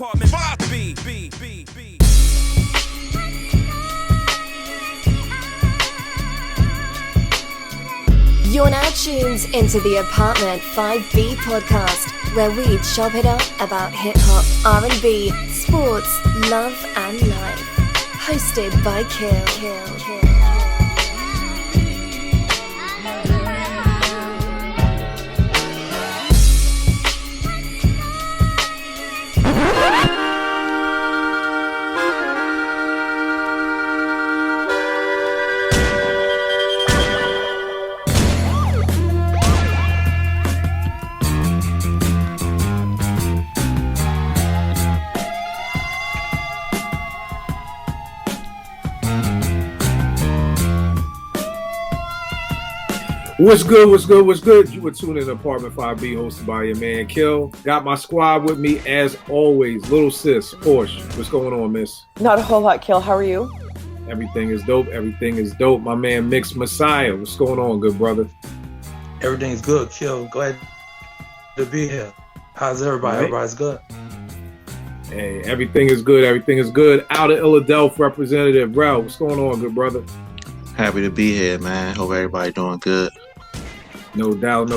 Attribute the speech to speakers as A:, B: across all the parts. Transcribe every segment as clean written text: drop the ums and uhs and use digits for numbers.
A: apartment 5B.
B: You're now tuned into the Apartment 5B podcast, where we chop it up about hip-hop, R&B, sports, love and life. Hosted by Kill.
C: What's good? You were tuning in to Apartment 5B, hosted by your man Kill. Got my squad with me as always. Little sis, Porsche. What's going on, miss?
D: Not a whole lot, Kill. How are you?
C: Everything is dope. My man Mix Messiah. What's going on, good brother?
E: Everything's good, Kill. Glad to be here. How's everybody?
C: Right.
E: Everybody's good.
C: Hey, everything is good. Out of Philadelphia, Representative Rel. What's going on, good brother?
F: Happy to be here, man. Hope everybody doing good.
C: No doubt.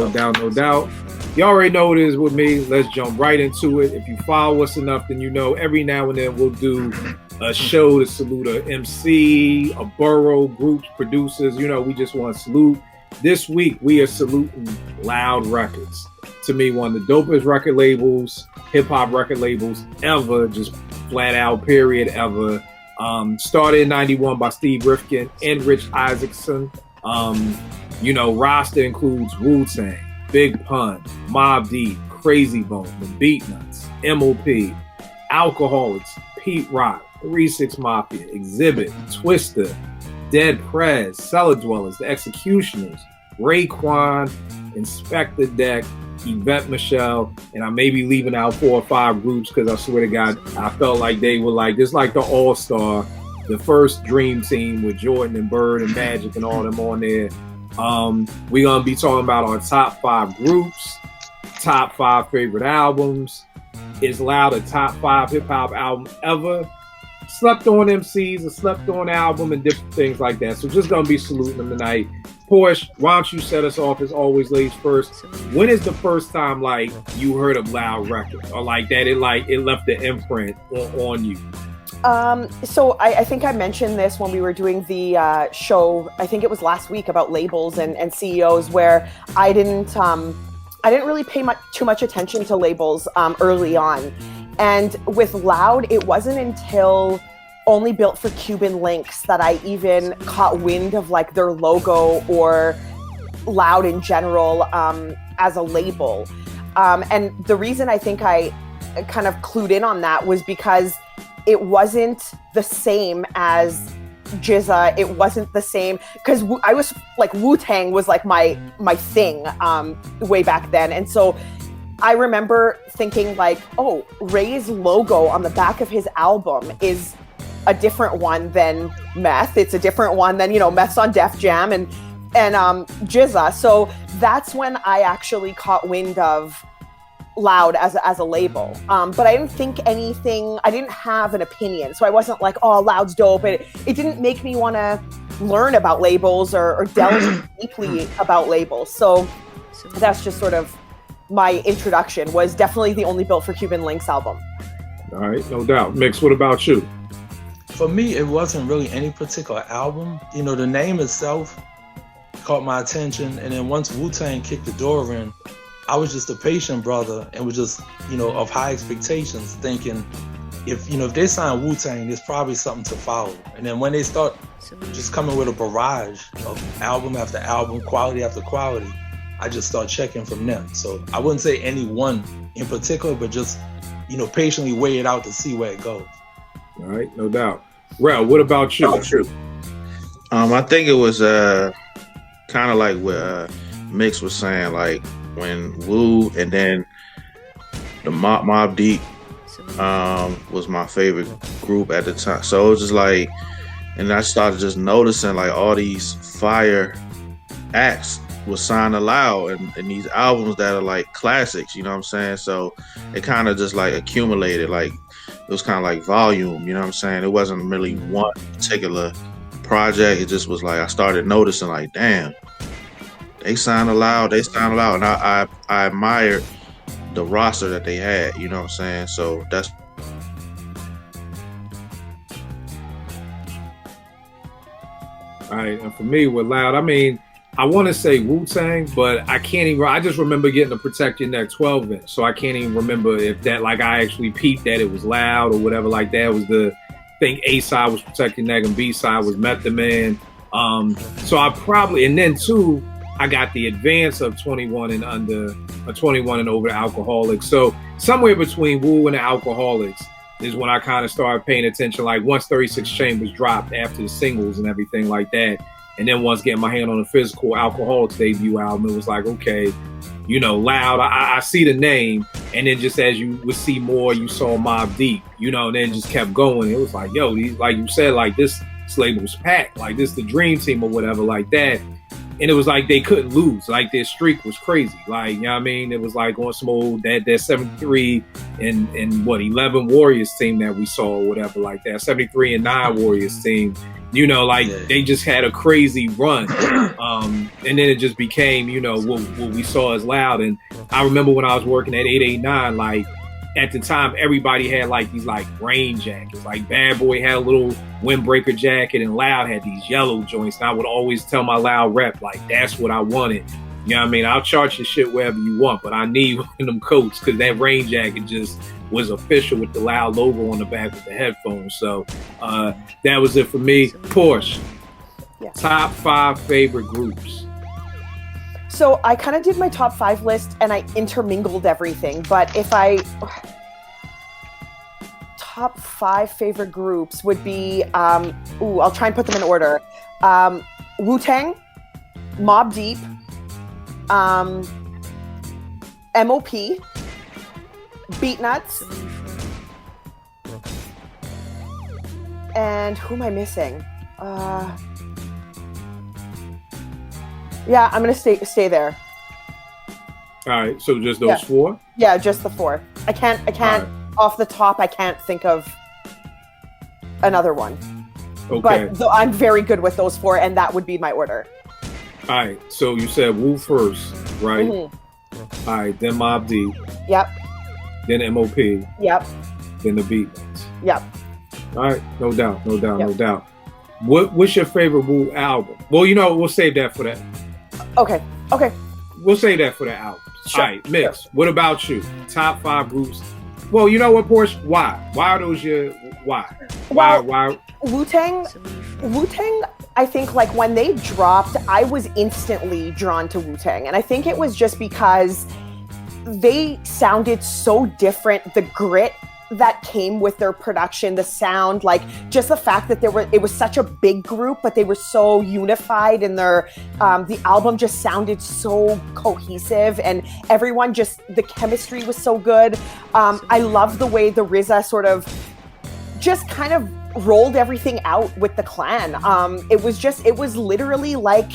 C: You already know what it is with me. Let's jump right into it. If you follow us enough, then you know every now and then we'll do a show to salute a MC, a borough, groups, producers. You know, we just want to salute. This week, we are saluting Loud Records. To me, one of the dopest record labels, hip-hop record labels ever, just flat out, period, ever. Started in 91 by Steve Rifkin and Rich Isaacson. Roster includes Wu-Tang, Big Pun, Mobb Deep, Crazy Bone, The Beatnuts, MOP, Alcoholics, Pete Rock, 3-6 Mafia, Exhibit, Twista, Dead Prez, Cellar Dwellers, The Executioners, Raekwon, Inspector Deck, Yvette Michelle, and I may be leaving out 4 or 5 groups because I swear to God, I felt like they were like just like the All-Star, the first Dream Team with Jordan and Bird and Magic and all them on there. We're gonna be talking about our top 5 groups, top 5 favorite albums. Is Loud a top 5 hip hop album ever? Slept on MCs, a slept on album, and different things like that. So just gonna be saluting them tonight. Porsche, why don't you set us off as always, ladies first? When is the first time like you heard of Loud Records or like that it left the imprint on you?
D: So I think I mentioned this when we were doing the show. I think it was last week about labels and CEOs, where I didn't really pay too much attention to labels early on, and with Loud, it wasn't until Only Built for Cuban Links that I even caught wind of like their logo or Loud in general as a label. And the reason I think I kind of clued in on that was because it wasn't the same as Jizza. It wasn't the same because I was like Wu-Tang was like my thing way back then, and so I remember thinking like, oh, Ray's logo on the back of his album is a different one than Meth. It's a different one than Meth's on Def Jam and Jizza. So that's when I actually caught wind of Loud as a label, but I didn't think anything. I didn't have an opinion, so I wasn't like, "Oh, Loud's dope." It didn't make me want to learn about labels or delve deeply about labels. So that's just sort of my introduction. Was definitely the Only Built for Cuban Links album.
C: All right, no doubt. Mix, what about you?
E: For me, it wasn't really any particular album. The name itself caught my attention, and then once Wu-Tang kicked the door in, I was just a patient brother and was just, of high expectations, thinking if they sign Wu-Tang, there's probably something to follow. And then when they start just coming with a barrage of album after album, quality after quality, I just start checking from them. So I wouldn't say any one in particular, but just, patiently weigh it out to see where it goes.
C: All right, no doubt. Rel, what about you?
F: I think it was kind of like what Mix was saying, like when Wu and then the Mobb Deep was my favorite group at the time. So it was just like, and I started just noticing like all these fire acts was signed to Loud and these albums that are like classics, you know what I'm saying? So it kind of just like accumulated, like was kind of like volume, you know what I'm saying? It wasn't really one particular project. It just was like I started noticing like, damn, they sounded loud, and I admired the roster that they had, you know what I'm saying? So that's
C: All right, and for me, with Loud, I mean, I want to say Wu-Tang, but I can't even. I just remember getting a Protect Your Neck 12-inch, so I can't even remember if that, like, I actually peeped that it was Loud or whatever like that. It was the thing. A side was Protect Your Neck and B side was Method Man. So I probably, and then too, I got the advance of 21 and under, 21 and over the Alcoholics. So somewhere between Wu and the Alcoholics is when I kind of started paying attention. Like once 36 Chambers dropped after the singles and everything like that, and then once getting my hand on the physical Alcoholics debut album, it was like, okay, you know, Loud, I see the name, and then just as you would see more, you saw Mobb Deep, you know, and then just kept going. It was like, yo, these, like you said, like this label was packed, like this the dream team or whatever like that. And it was like they couldn't lose. Like their streak was crazy. Like, you know what I mean? It was like on some old that 73 and what 11 Warriors team that we saw or whatever like that. 73 and 9 Warriors team. You know, like they just had a crazy run. And then it just became, you know, what we saw as Loud. And I remember when I was working at 889, like at the time, everybody had like these like rain jackets. Like Bad Boy had a little windbreaker jacket, and Loud had these yellow joints. And I would always tell my Loud rep, like, that's what I wanted. You know what I mean? I'll charge your shit wherever you want, but I need one of them coats because that rain jacket just was official with the Loud logo on the back with the headphones. So that was it for me. Porsche, top 5 favorite groups.
D: So I kind of did my top 5 list and I intermingled everything. But if I top 5 favorite groups would be I'll try and put them in order. Wu-Tang, Mobb Deep, MOP, Beatnuts, and who am I missing? Yeah, I'm gonna stay there.
C: All right, so just those 4?
D: Yeah, just the 4. I can't right. Off the top, I can't think of another one.
C: Okay.
D: But I'm very good with those 4, and that would be my order.
C: All right, so you said Wu first, right? Mm-hmm. All right, then Mobb Deep.
D: Yep.
C: Then MOP.
D: Yep.
C: Then the Beatnuts.
D: Yep.
C: All right, no doubt. What's your favorite Wu album? Well, you know, we'll save that for that.
D: Okay.
C: We'll save that for the album.
D: Sure.
C: All right, Mix. Sure. What about you? Top 5 groups. Well, you know what, Porsche? Why? Why are those your why? Why?
D: Wu-Tang, I think like when they dropped, I was instantly drawn to Wu-Tang. And I think it was just because they sounded so different. The grit that came with their production, the sound, like just the fact that it was such a big group, but they were so unified in their, the album just sounded so cohesive, and everyone the chemistry was so good. I love the way the RZA sort of just kind of rolled everything out with the Clan. It was literally like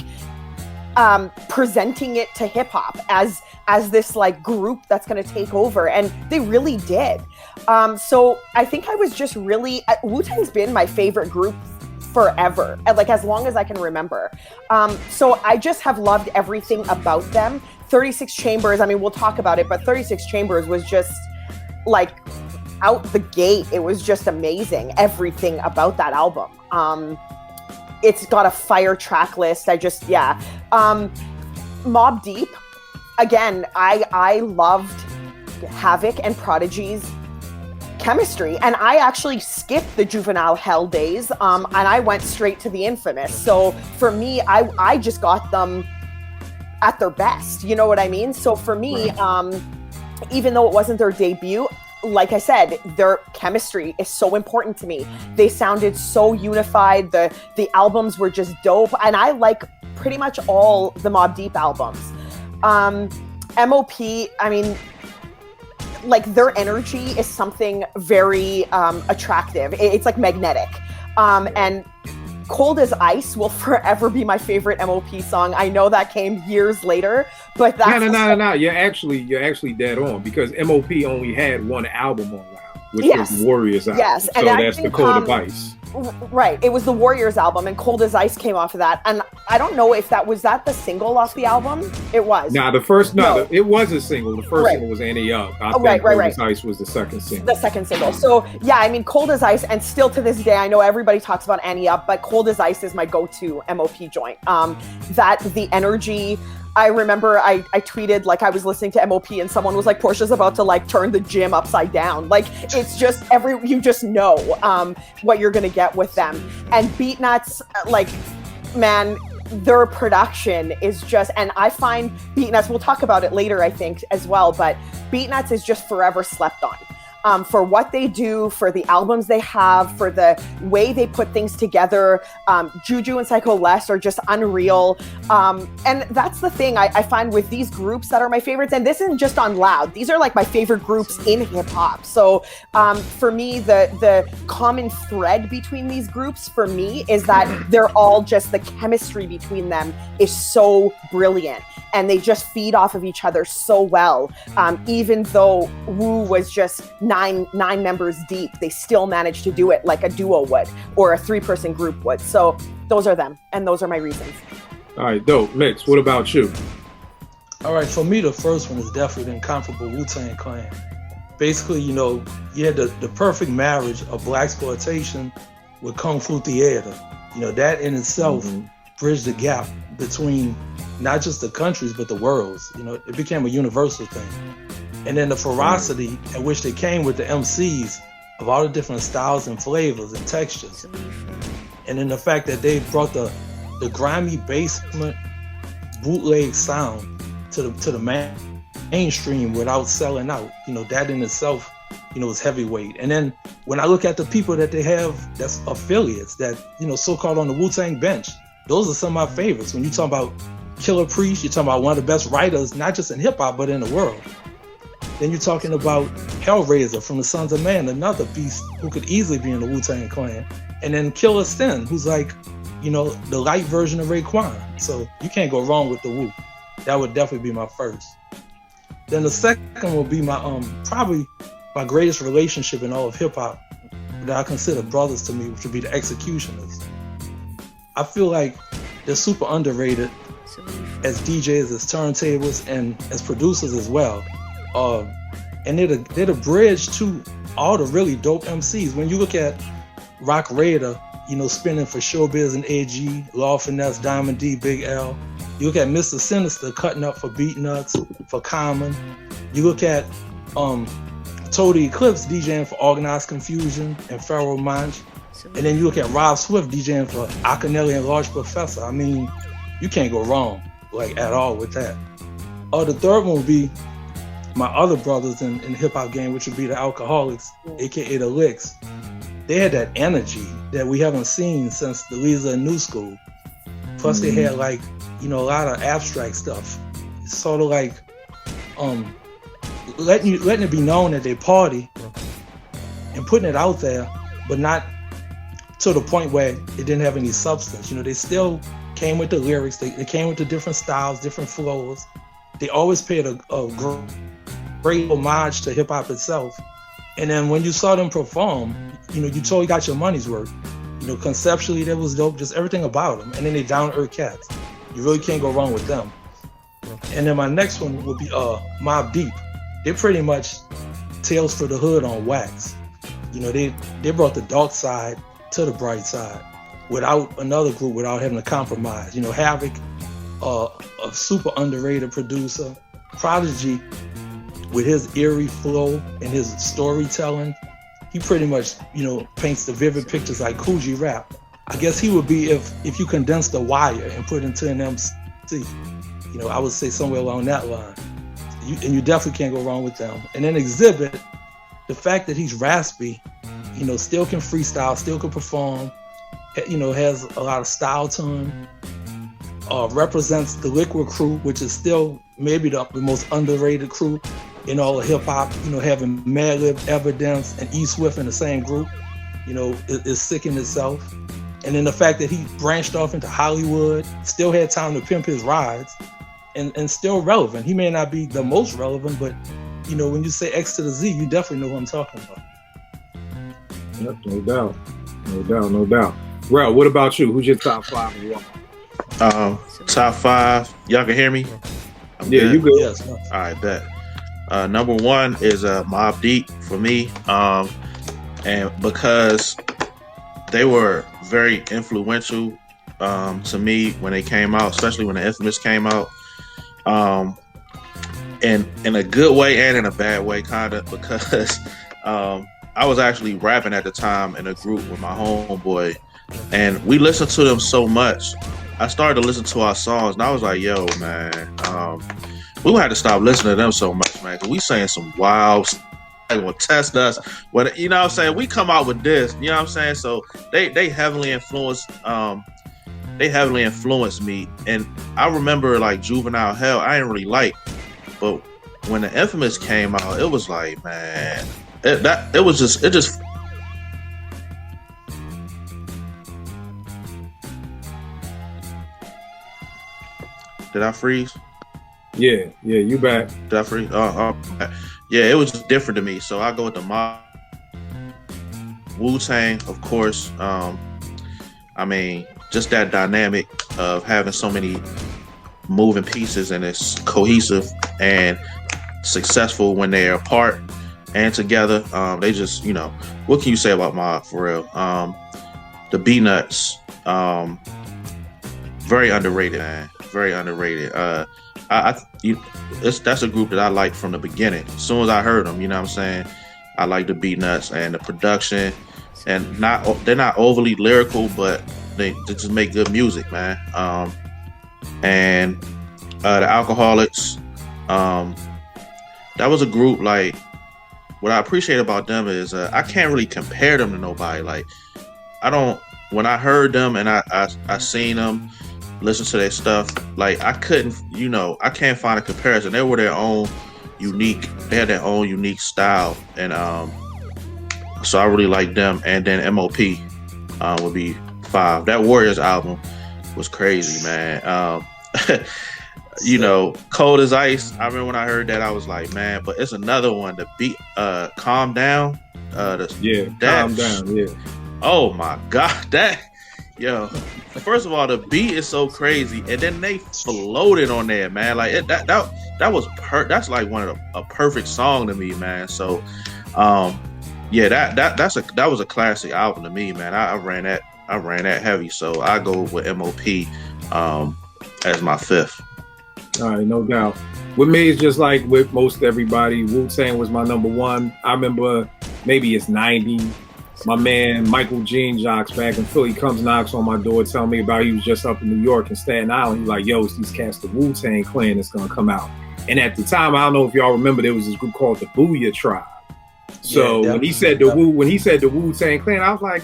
D: presenting it to hip hop as this like group that's going to take over, and they really did. So I think I was just really, Wu-Tang's been my favorite group forever, like as long as I can remember. So I just have loved everything about them. 36 Chambers, I mean, we'll talk about it, but 36 Chambers was just like out the gate. It was just amazing, everything about that album. It's got a fire track list. Mobb Deep, again, I loved Havoc and Prodigy's chemistry, and I actually skipped the Juvenile Hell days, and I went straight to the Infamous. So for me, I just got them at their best, you know what I mean? So for me, even though it wasn't their debut, like I said, their chemistry is so important to me. They sounded so unified. The albums were just dope, and I like pretty much all the Mobb Deep albums. MOP, I mean, like their energy is something very attractive. It's like magnetic. And Cold as Ice will forever be my favorite MOP song. I know that came years later, but that's
C: no. You're actually dead on, because MOP only had one album on Loud. which
D: Yes.
C: was Warriors album.
D: Yes,
C: So
D: and I
C: that's the
D: think,
C: Cold of Ice.
D: Right, it was the Warriors album, and Cold as Ice came off of that. And I don't know if that was the single off the album. It was.
C: Now the first,
D: No.
C: it was a single. The first
D: Right.
C: single was Annie Up. I
D: Oh,
C: think
D: right.
C: Cold as Ice was the second single.
D: The second single. So yeah, I mean, Cold as Ice, and still to this day, I know everybody talks about Annie Up, but Cold as Ice is my go-to MOP joint. That the energy. I remember I tweeted like I was listening to MOP and someone was like, Portia's about to like turn the gym upside down. Like it's just you just know what you're gonna get with them. And Beatnuts, like, man, their production is just, and I find Beatnuts, we'll talk about it later I think as well, but Beatnuts is just forever slept on. For what they do, for the albums they have, for the way they put things together. Juju and Psycho Les are just unreal. And that's the thing I find with these groups that are my favorites. And this isn't just on Loud. These are like my favorite groups in hip hop. So for me, the common thread between these groups for me is that they're all just, the chemistry between them is so brilliant. And they just feed off of each other so well. Even though Wu was just nine members deep, they still managed to do it like a duo would or a 3-person group would. So those are them, and those are my reasons.
C: All right, dope. Mix, what about you?
E: All right, for me, the first one is definitely the incomparable Wu-Tang Clan. Basically, you know, you had the perfect marriage of blaxploitation with Kung Fu theater. You know, that in itself bridged the gap between not just the countries, but the worlds. You know, it became a universal thing. And then the ferocity at which they came with the MCs of all the different styles and flavors and textures. And then the fact that they brought the grimy basement bootleg sound to the mainstream without selling out. You know, that in itself, you know, is heavyweight. And then when I look at the people that they have that's affiliates that, you know, so-called on the Wu-Tang bench, those are some of my favorites. When you talk about Killer Priest, you're talking about one of the best writers, not just in hip-hop, but in the world. Then you're talking about Hellraiser from the Sons of Man, another beast who could easily be in the Wu-Tang Clan. And then Killer Stin, who's like, you know, the light version of Raekwon. So you can't go wrong with the Wu. That would definitely be my first. Then the second will be my probably my greatest relationship in all of hip-hop that I consider brothers to me, which would be the Executioners. I feel like they're super underrated as DJs, as turntables, and as producers as well. And they're the bridge to all the really dope MCs. When you look at Rock Raider, you know, spinning for Showbiz and AG, Law Finesse, Diamond D, Big L. You look at Mr. Sinister cutting up for Beatnuts, for Common. You look at Total Eclipse DJing for Organized Confusion and Pharaoh Monch. And then you look at Rob Swift DJing for Akinelli and Large Professor. I mean, you can't go wrong, like, at all with that. The third one would be my other brothers in the hip-hop game, which would be the Alcoholics, aka the Licks. They had that energy that we haven't seen since the Lisa and New School. Plus they had, like, you know, a lot of abstract stuff. It's sort of like letting it be known that they party and putting it out there, but not to the point where it didn't have any substance. You know, they still came with the lyrics. They came with the different styles, different flows. They always paid a great homage to hip-hop itself. And then when you saw them perform, you know, you totally got your money's worth. You know, conceptually, that was dope, just everything about them. And then they down-to-earth cats. You really can't go wrong with them. And then my next one would be Mobb Deep. They're pretty much Tales for the Hood on wax. You know, they brought the dark side to the bright side without another group, without having to compromise. You know, Havoc, a super underrated producer. Prodigy, with his eerie flow and his storytelling, he pretty much, you know, paints the vivid pictures like Coogee Rap. I guess he would be if you condense The Wire and put it into an MC. You know, I would say somewhere along that line. And you definitely can't go wrong with them. And then Exhibit, the fact that he's raspy, you know, still can freestyle, still can perform, you know, has a lot of style to him, represents the Liquid crew, which is still maybe the most underrated crew in all of hip hop. You know, having Madlib, Evidence, and E Swift in the same group, you know, is sick in itself. And then the fact that he branched off into Hollywood, still had time to pimp his rides, and still relevant. He may not be the most relevant, but, you know, when you say X to the Z, you definitely know who I'm talking about.
C: Yep, no doubt. Bro, what about you? Who's your top 5 and why?
F: Top 5. Y'all can hear me? I'm
C: Yeah,
F: good.
C: you good.
E: Yes.
F: All right, bet. Number 1 is Mobb Deep for me, and because they were very influential to me when they came out, especially when the Infamous came out, and in a good way and in a bad way, kind of, because I was actually rapping at the time in a group with my homeboy, and we listened to them so much. I started to listen to our songs, and I was like, "Yo, man, we gonna have to stop listening to them so much, man, because we saying some wild stuff. They will test us. What, you know what I'm saying? We come out with this, you know what I'm saying? So they heavily influenced me. And I remember like Juvenile Hell, I didn't really like, but when the Infamous came out, it was like, man, it just Did I freeze?
C: Yeah, you back.
F: Did I freeze? Yeah, it was just different to me. So I go with the Mob, Wu-Tang, of course. I mean, just that dynamic of having so many moving pieces, and it's cohesive and successful when they're apart and together. They just, what can you say about Mob for real? The B-Nuts, very underrated, man. Very underrated. That's a group that I liked from the beginning. As soon as I heard them, you know what I'm saying? I like the B-Nuts and the production, and they're not overly lyrical, but they just make good music, man. And the Alcoholics, that was a group, like, what I appreciate about them is I can't really compare them to nobody. Like, when I heard them and I seen them, listen to their stuff, like, I can't find a comparison. They were they had their own unique style, and so I really like them. And then MOP would be 5. That Warriors album was crazy, man. Cold as Ice, I remember when I heard that, I was like, man, but it's another one, the beat, Calm Down. Calm Down, yeah. Oh my God, first of all, the beat is so crazy, and then they floated on there, man. Like that was that's like a perfect song to me, man. So, that was a classic album to me, man. I ran that heavy, so I go with MOP as my 5th.
C: All right, no doubt. With me, it's just like with most everybody. Wu-Tang was my number 1. I remember maybe it's 90. My man Michael Jean Jocks back in Philly comes, knocks on my door, telling me about he was just up in New York and Staten Island. He's like, yo, it's these cats, the Wu-Tang Clan, that's gonna come out. And at the time, I don't know if y'all remember, there was this group called the Booyah Tribe. So when he said the Wu-Tang Clan, I was like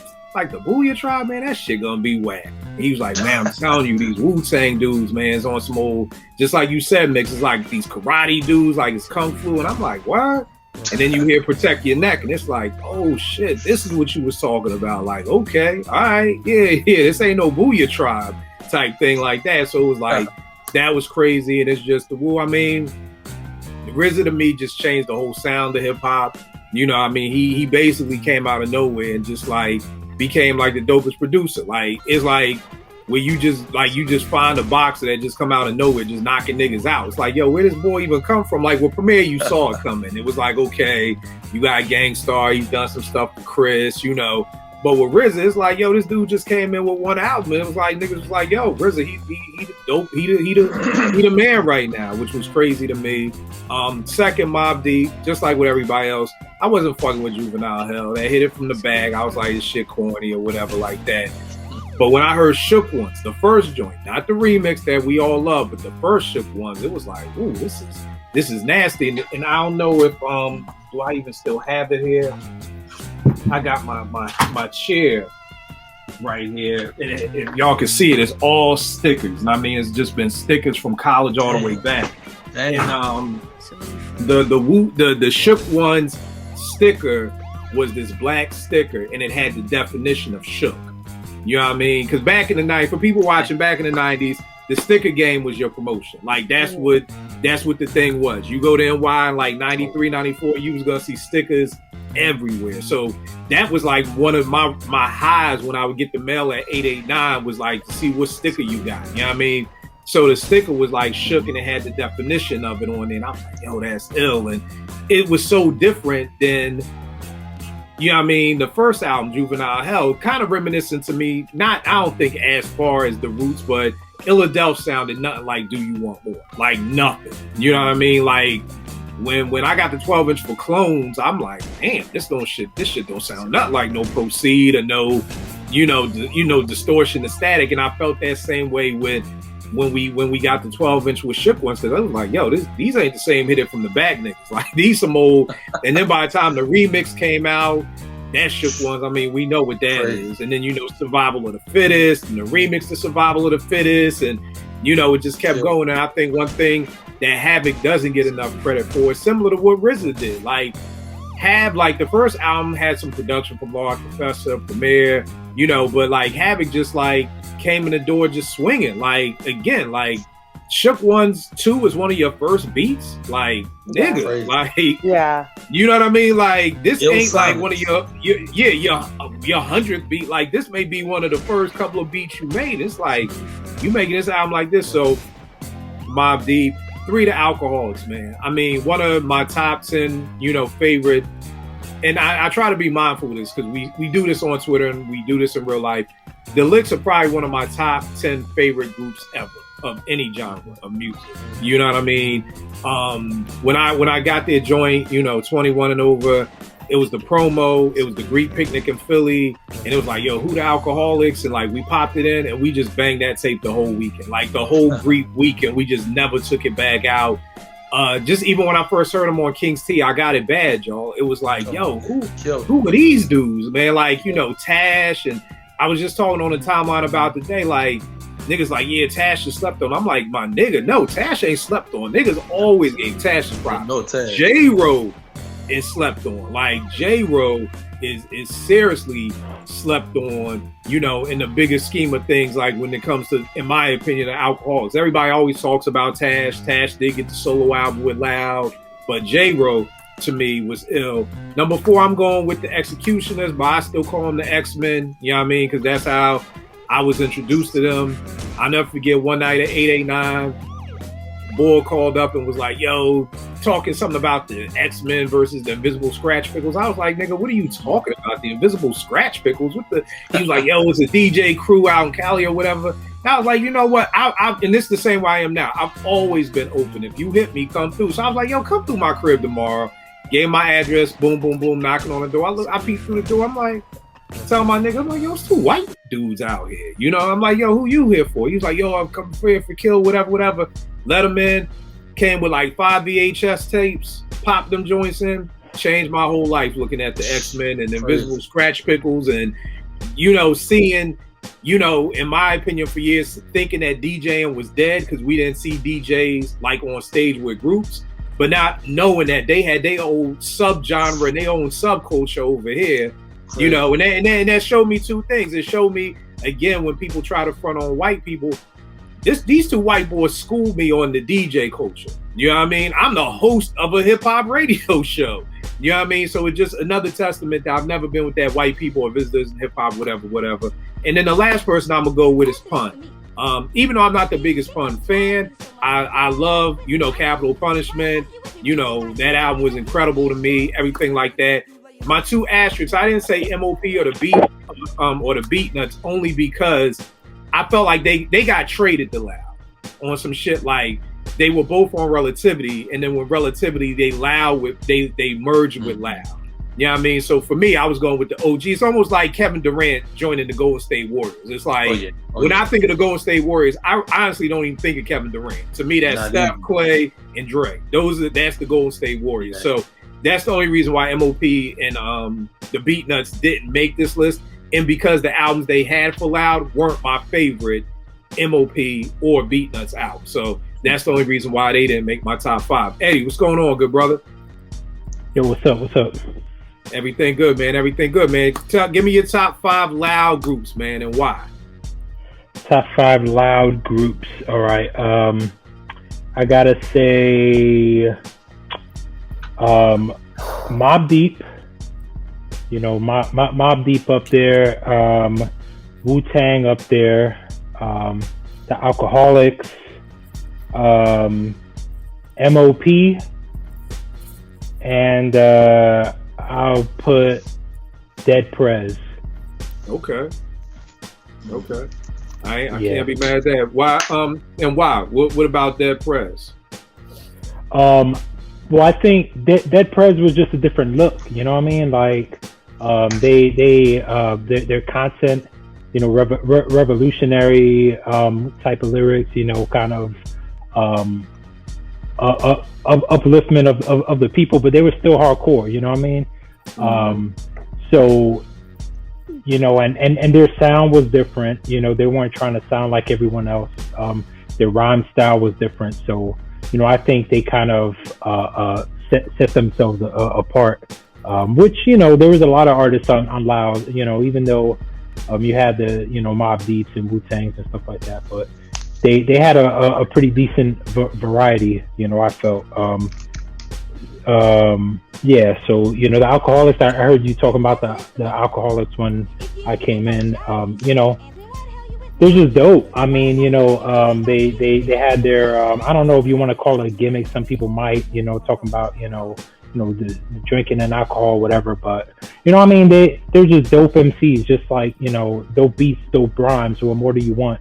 C: the Booyah Tribe, man, that shit gonna be whack. And he was like, man, I'm telling you, these Wu-Tang dudes, man, is on some old, just like you said, Mix, it's like these karate dudes, like it's kung fu. And I'm like, what? And then you hear Protect Your Neck, and it's like, oh shit, this is what you was talking about. Like, okay, all right, yeah, this ain't no Booyah Tribe type thing like that. So it was like, that was crazy. And it's just the Wu. I mean, the RZA to me just changed the whole sound of hip hop. You know, I mean, he basically came out of nowhere and just like became like the dopest producer. Like, it's like where you just find a boxer that just come out of nowhere, just knocking niggas out. It's like, yo, where this boy even come from? Like, with Premier, you saw it coming. It was like, okay, you got Gangstar, he's done some stuff with Chris, But with RZA, it's like, yo, this dude just came in with one album. And it was like, niggas was like, yo, RZA, he the dope, he the man right now, which was crazy to me. Second, Mobb Deep, just like with everybody else, I wasn't fucking with Juvenile Hell. They hit it from the bag. I was like, this shit corny or whatever like that. But when I heard Shook Ones, the first joint, not the remix that we all love, but the first Shook Ones, it was like, ooh, this is nasty. And I don't know if do I even still have it here? I got my chair right here. And if y'all can see it, it's all stickers. And I mean, it's just been stickers from college all the way back. And the Shook Ones sticker was this black sticker, and it had the definition of shook. You know what I mean? Because back in the 90s, for people watching back in the 90s, the sticker game was your promotion. Like, that's what the thing was. You go to NY in like 93, 94, you was going to see stickers everywhere. So that was like one of my highs when I would get the mail at 889 was like to see what sticker you got. You know what I mean? So the sticker was like shook and it had the definition of it on it. And I was like, yo, that's ill. And it was so different than, you know what I mean, the first album, Juvenile Hell, kind of reminiscent to me, not, I don't think as far as the Roots, but Illadelph sounded nothing like Do You Want More? Like nothing. You know what I mean? Like when I got the 12-inch for Clones, I'm like, damn, this shit don't sound nothing like no Proceed or no, distortion or static. And I felt that same way with when we got the 12-inch with Shook Ones, because I was like, yo, these ain't the same Hit It From the Back niggas. Like these some old. And then by the time the remix came out, that Shook Ones, I mean, we know what that is. And then Survival of the Fittest and the remix to Survival of the Fittest, and it just kept going. And I think one thing that Havoc doesn't get enough credit for is similar to what RZA did. Like the first album had some production from Large Professor, Premier, but like Havoc just like came in the door just swinging. Like again, like Shook Ones 2 is one of your first beats. Like nigga, like you know what I mean? Like this ain't like one of your 100th beat. Like this may be one of the first couple of beats you made. It's like you making this album like this. So Mobb Deep. 3 The Alcoholics, man. I mean, one of my top 10, favorite, and I try to be mindful of this because we do this on Twitter and we do this in real life. The Licks are probably one of my top 10 favorite groups ever of any genre of music. You know what I mean? When I got their joint, 21 and over, it was the promo, it was the Greek picnic in Philly, and it was like, yo, who the Alcoholics? And like we popped it in and we just banged that tape the whole weekend. Like the whole Greek weekend, we just never took it back out. Just even when I first heard them on King's T, I got it bad, y'all. It was like, yo, who are these dudes, man? Like, Tash, and I was just talking on the timeline about the day, like, niggas like, yeah, Tash is slept on. I'm like, my nigga, no, Tash ain't slept on. Niggas always gave Tash a problem.
E: No Tash.
C: J-Ro is slept on. Like J-Ro is seriously slept on, in the biggest scheme of things, like when it comes to, in my opinion, the Alcoholics. Everybody always talks about Tash. Tash did get the solo album with Loud, but J-Ro to me was ill. Number 4, I'm going with the Executioners, but I still call them the X-Men, you know what I mean? Because that's how I was introduced to them. I'll never forget one night at 889, Bull called up and was like, yo, talking something about the X-Men versus the Invisible Scratch Pickles. I was like, nigga, what are you talking about? The Invisible Scratch Pickles? He was like, yo, it's a DJ crew out in Cali or whatever. And I was like, you know what? And this is the same way I am now. I've always been open. If you hit me, come through. So I was like, yo, come through my crib tomorrow. Gave my address, boom, boom, boom, knocking on the door. I peeked through the door. I'm like, tell my nigga, I'm like, yo, it's 2 white dudes out here. I'm like, yo, who you here for? He was like, yo, I'm coming here for Kill, whatever. Let him in. Came with like 5 VHS tapes, popped them joints in, changed my whole life looking at the X-Men and the Invisible Scratch Pickles and, seeing, in my opinion for years, thinking that DJing was dead because we didn't see DJs like on stage with groups, but not knowing that they had their own subgenre and their own subculture over here, and that showed me 2 things. It showed me, again, when people try to front on white people, these 2 white boys schooled me on the DJ culture. You know what I mean? I'm the host of a hip hop radio show. You know what I mean? So it's just another testament that I've never been with that white people or visitors in hip hop, whatever. And then the last person I'm gonna go with is Pun. Even though I'm not the biggest Pun fan, I love, Capital Punishment. That album was incredible to me. Everything like that. My 2 asterisks, I didn't say MOP or the Beat Nuts only because I felt like they got traded to Loud on some shit. Like they were both on Relativity, and then with Relativity they merged with Loud. You know what I mean? So for me, I was going with the OG. It's almost like Kevin Durant joining the Golden State Warriors. It's like when I think of the Golden State Warriors, I honestly don't even think of Kevin Durant. To me, that's Steph, Clay, and Dre. That's the Golden State Warriors. So that's the only reason why MOP and the Beat Nuts didn't make this list. And because the albums they had for Loud weren't my favorite MOP or Beat Nuts albums. So that's the only reason why they didn't make my top 5. Eddie, what's going on, good brother?
G: Yo, what's up?
C: Everything good, man. Give me your top 5 Loud groups, man, and why.
G: Top 5 Loud groups. All right. I gotta say Mobb Deep, Mobb Deep up there, Wu-Tang up there, the Alcoholics, MOP, and I'll put Dead Prez.
C: Okay. I can't be mad at that. Why? And why? What about Dead Prez?
G: Well, I think Dead Prez was just a different look. You know what I mean? Like, their content, revolutionary type of lyrics. Kind of upliftment of the people, but they were still hardcore. You know what I mean? So, and their sound was different. They weren't trying to sound like everyone else. Their rhyme style was different. So, I think they kind of set themselves apart. Which, there was a lot of artists on Loud, even though you had the, Mobb Deeps and Wu-Tangs and stuff like that. But they had a pretty decent variety, I felt. Yeah, so the Alcoholics, I heard you talking about the Alcoholics when I came in. They're just dope. I mean, they had their I don't know if you want to call it a gimmick. Some people might, talking about the drinking and alcohol, whatever. But I mean, they're just dope MCs, just like dope beats, dope rhymes. What more do you want?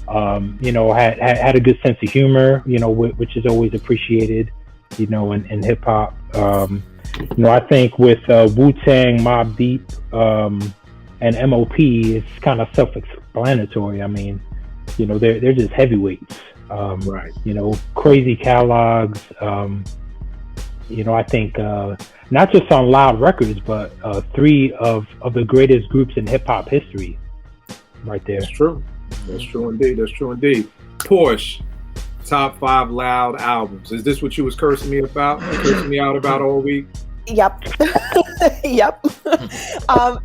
G: Had a good sense of humor, which is always appreciated. In hip hop, I think with Wu-Tang, Mobb Deep, and MOP, it's kind of self-explanatory. I mean, they're just heavyweights,
C: Right.
G: Crazy catalogs. I think not just on Loud Records, but 3 of the greatest groups in hip hop history, right there.
C: That's true indeed. Porsche. Top 5 Loud albums. Is this what you was cursing me out about all week?
D: Yep. Yep.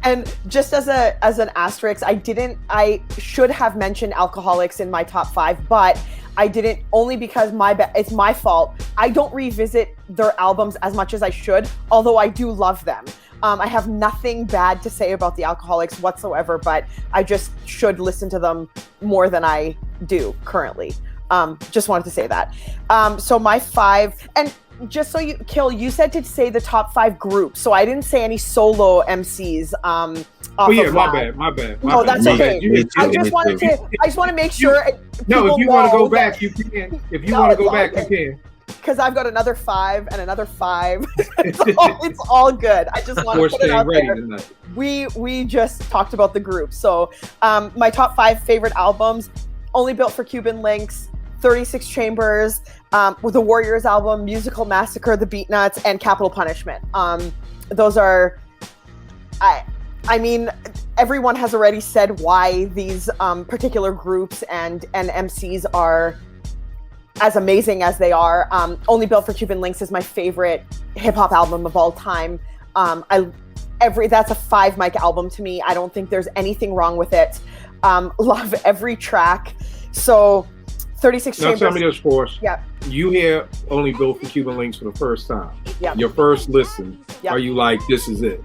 D: And just as an asterisk, I should have mentioned Alcoholics in my top 5, but I didn't, only because it's my fault. I don't revisit their albums as much as I should, although I do love them. I have nothing bad to say about the Alcoholics whatsoever, but I just should listen to them more than I do currently. Just wanted to say that. So my 5, and just so you said to say the top 5 groups. So I didn't say any solo MCs.
C: Oh yeah, my bad.
D: No, that's okay. I just want to make sure.
C: No, if you want to go back, you can. If you want to go back, you can.
D: Because I've got another 5 and another 5. It's all good. I just want to put it out there. Tonight. We just talked about the group. So my top 5 favorite albums: Only Built for Cuban Links, 36 Chambers, with the Warriors album, Musical Massacre, The Beatnuts, and Capital Punishment. Those are, I mean, everyone has already said why these particular groups and MCs are as amazing as they are. Only Built for Cuban Links is my favorite hip hop album of all time. That's a 5 mic album to me. I don't think there's anything wrong with it. Love every track. So 36 Chambers.
C: Now tell me this, Force.
D: Yeah.
C: You hear Only Built for Cuban Links for the first time.
D: Yeah.
C: Your first listen.
D: Yeah.
C: Are you like, this is it?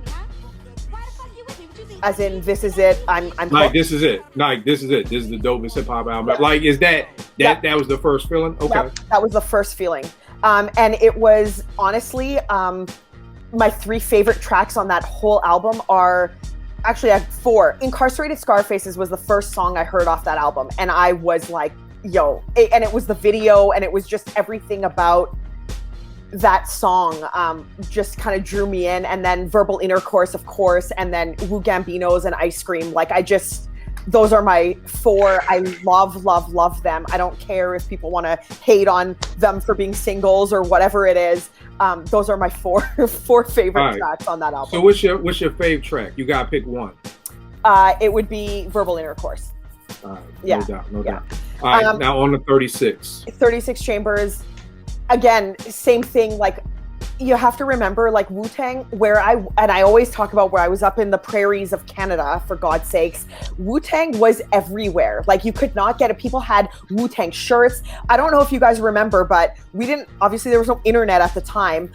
D: As in, this is it. I'm
C: like, this is it. Like, this is it. This is the dopest hip hop album. Yeah. Like, is that was the first feeling? Okay.
D: Yep, that was the first feeling. And it was honestly, my 3 favorite tracks on that whole album are, actually I have 4. Incarcerated Scarfaces was the first song I heard off that album. And I was like, and it was the video, and it was just everything about that song just kind of drew me in. And then Verbal Intercourse, of course, and then Wu Gambinos and Ice Cream. Like, those are my 4. I love them. I don't care if people want to hate on them for being singles or whatever it is. Those are my 4 favorite tracks on that album.
C: So what's your fave track? You gotta pick one.
D: It would be Verbal Intercourse.
C: All right.
D: Yeah.
C: No doubt. All right, now on the 36.
D: 36 Chambers. Again, same thing. Like, you have to remember, like, Wu-Tang, where I always talk about where I was up in the prairies of Canada, for God's sakes. Wu-Tang was everywhere. Like, you could not get it. People had Wu-Tang shirts. I don't know if you guys remember, but obviously there was no internet at the time,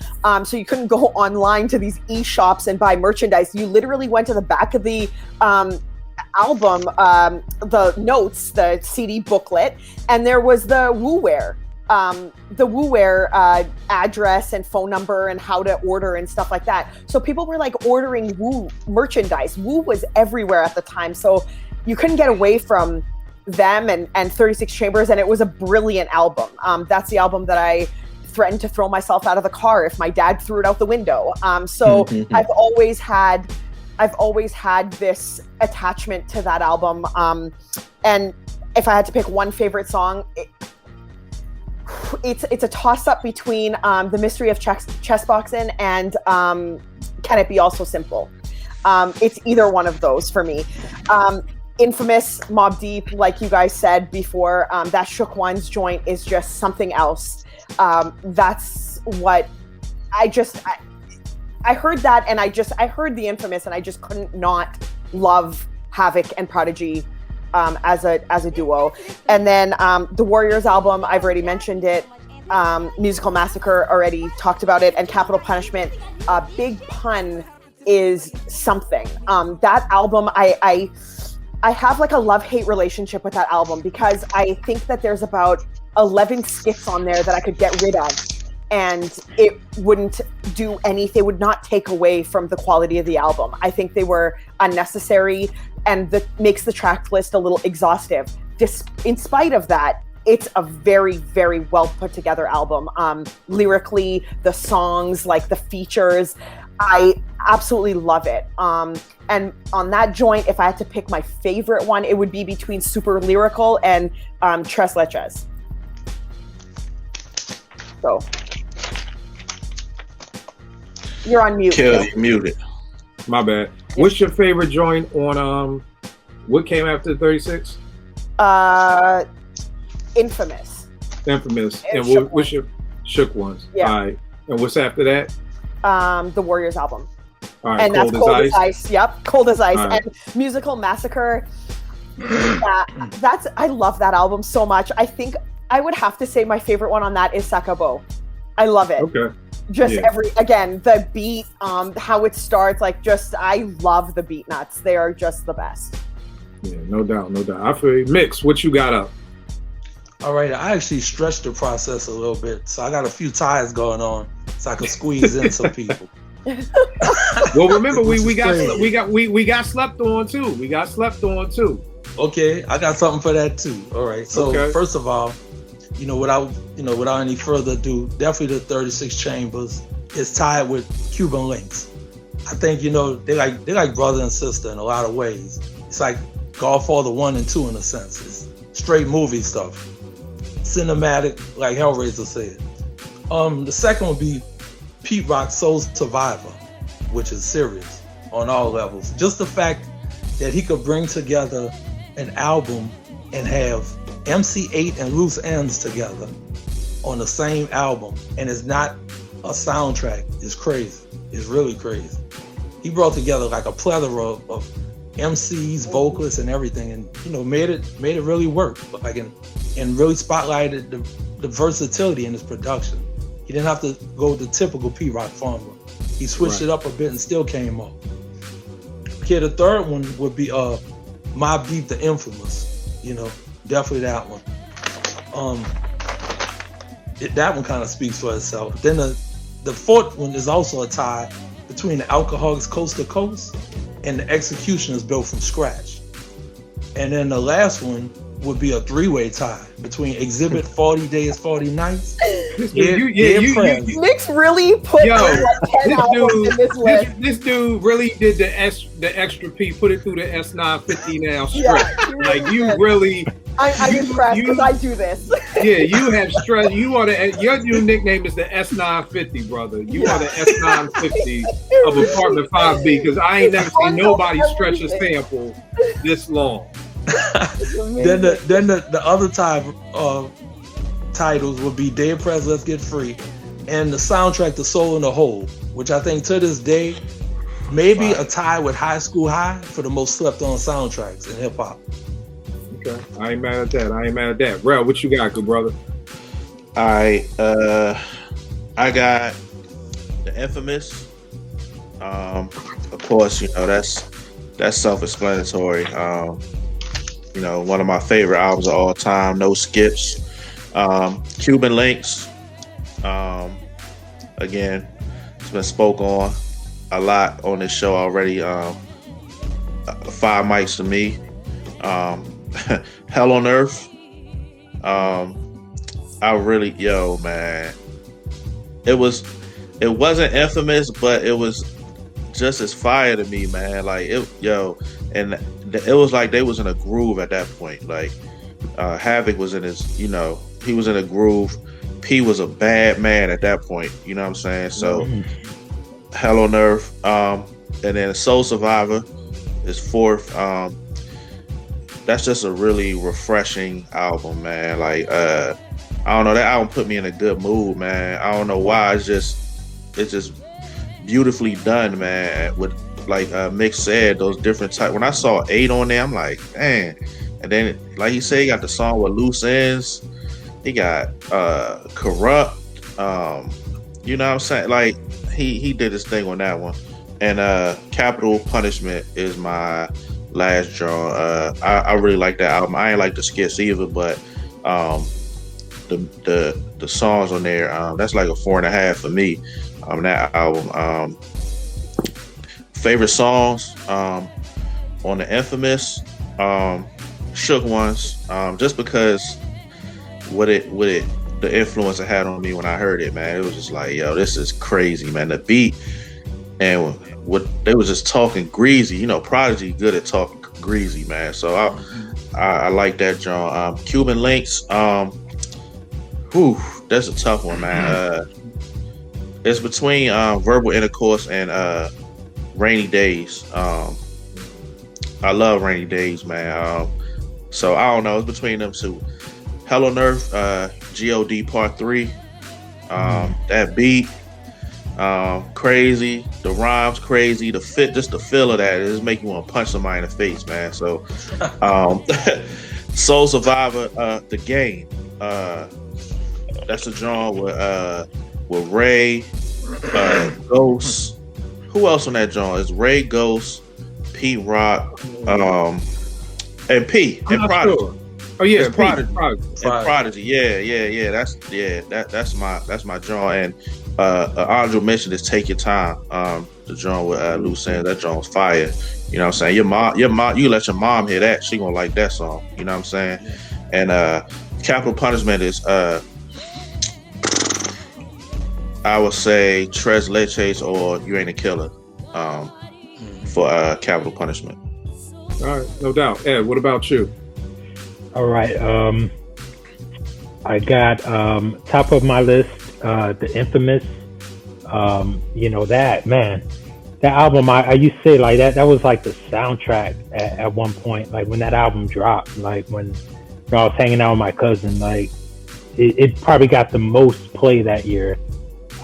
D: so you couldn't go online to these e-shops and buy merchandise. You literally went to the back of the album, the notes, the CD booklet, and there was the Wu-Wear. Address and phone number and how to order and stuff like that. So people were like ordering Wu merchandise. Wu was everywhere at the time. So you couldn't get away from them and 36 Chambers. And it was a brilliant album. That's the album that I threatened to throw myself out of the car if my dad threw it out the window. So I've always had this attachment to that album. And if I had to pick one favorite song, it's a toss-up between The Mystery of Chess Boxing and Can It Be Also Simple. It's either one of those for me. Infamous, Mobb Deep, like you guys said before, that Shook Ones joint is just something else. That's what I heard that, and I heard the Infamous, and I just couldn't not love Havoc and Prodigy as a duo. And then the Warriors album, I've already mentioned it. Musical Massacre, already talked about it. And Capital Punishment, Big Pun is something. That album, I have like a love-hate relationship with that album, because I think that there's about 11 skits on there that I could get rid of, and it wouldn't do anything, would not take away from the quality of the album. I think they were unnecessary, and that makes the track list a little exhaustive. In spite of that, it's a very, very well put together album. Lyrically, the songs, like the features, I absolutely love it. And on that joint, if I had to pick my favorite one, it would be between Super Lyrical and Tres Leches. So, you're on mute.
F: Kill, you muted.
C: My bad. What's your favorite joint on what came after 36?
D: Infamous.
C: And what's your Shook Ones?
D: Yeah.
C: All right. And what's after that?
D: The Warriors album.
C: All right.
D: And that's Cold as Ice. Yep. Cold as Ice.
C: Right.
D: And Musical Massacre. I love that album so much. I think I would have to say my favorite one on that is Sakabo. I love it.
C: Okay.
D: Just the beat, how it starts, I love the beat nuts. They are just the best.
C: Yeah, no doubt. I feel you. Mix, what you got up?
E: All right, I actually stretched the process a little bit, so I got a few ties going on, so I can squeeze in some people.
C: Well, remember we got slept on too.
E: Okay, I got something for that too. All right, so First of all, without any further ado, definitely the 36 Chambers is tied with Cuban Links. I think they like brother and sister in a lot of ways. It's like Godfather 1 and 2 in a sense. It's straight movie stuff, cinematic, like Hellraiser said. The second would be Pete Rock's Soul Survivor, which is serious on all levels. Just the fact that he could bring together an album and have MC8 and Loose Ends together on the same album, and it's not a soundtrack, is crazy. It's really crazy. He brought together like a plethora of MCs, vocalists, and everything, and made it really work. And really spotlighted the versatility in his production. He didn't have to go with the typical P-Rock formula. He switched it up a bit and still came off. Okay, the third one would be Mobb Deep, the Infamous. Definitely that one. That one kind of speaks for itself. Then the fourth one is also a tie between the Alcoholics Coast to Coast and the Executioners Built from Scratch. And then the last one would be a three-way tie between Exhibit 40 Days, 40 Nights.
D: Nick's really put 10 albums in this list.
C: This dude really did the extra P, put it through the S950 now straight.
D: I'm impressed because I do this.
C: Yeah, you have stress. Your new nickname is the S950, brother. You are the S950 of Apartment 5B, because I ain't never seen nobody stretch a sample this long.
E: Then the other titles would be Dead Prez, Let's Get Free, and the soundtrack to Soul in the Hole, which I think to this day maybe a tie with High School High for the most slept on soundtracks in hip hop.
C: Okay, I ain't mad at that. Rel, what you got, good brother?
F: I got the Infamous. Of course, that's self-explanatory. One of my favorite albums of all time, no skips. Cuban Links. Again, it's been spoke on a lot on this show already. 5 mics to me. Hell on Earth. Man. It wasn't infamous, but it was just as fire to me, man. And it was like they was in a groove at that point. Like Havoc was in his, he was in a groove. P was a bad man at that point. You know what I'm saying? So Hell on Earth, and then Soul Survivor is 4th. That's just a really refreshing album, man. Like I don't know, that album put me in a good mood, man. I don't know why. It's just beautifully done, man. With like Mick said, those different types. When I saw 8 on there, I'm like, dang. And then, like he said, he got the song with Loose Ends. He got Corrupt. You know what I'm saying? Like he did his thing on that one. And Capital Punishment is my last draw. I really like that album. I ain't like the skits either, but the songs on there, that's like a 4.5 for me. That album. Favorite songs on the Infamous, Shook Ones, just because the influence it had on me when I heard it, man. It was just like, yo, this is crazy, man. The beat and what they was just talking greasy. Prodigy good at talking greasy, man. So I like that, John. Cuban Links, that's a tough one, man. It's between Verbal Intercourse and Rainy Days. I love Rainy Days, man. So I don't know. It's between them two. Hell on Earth, God Part 3. That beat, crazy. The rhymes, crazy. The fit, just the feel of that, it just make you want to punch somebody in the face, man. So, Soul Survivor, The Game. That's a genre with Ray, Ghost. Who else on that genre? It's Ray, Ghost, Pete Rock, and P and Prodigy.
C: Sure. Oh yeah,
F: it's Prodigy. And Prodigy. Yeah. That's my genre. And honorable mention is Take Your Time. The genre with Loose Ends. That genre was fire. You know what I'm saying? Your mom, you let your mom hear that, she gonna like that song. You know what I'm saying? And Capital Punishment is I would say Tres Leches or You Ain't a Killer for Capital Punishment.
C: All right, no doubt. Ed, what about you?
G: All right. I got top of my list, the Infamous. That album, I used to say like that was like the soundtrack at one point, like when that album dropped, like when I was hanging out with my cousin, like it probably got the most play that year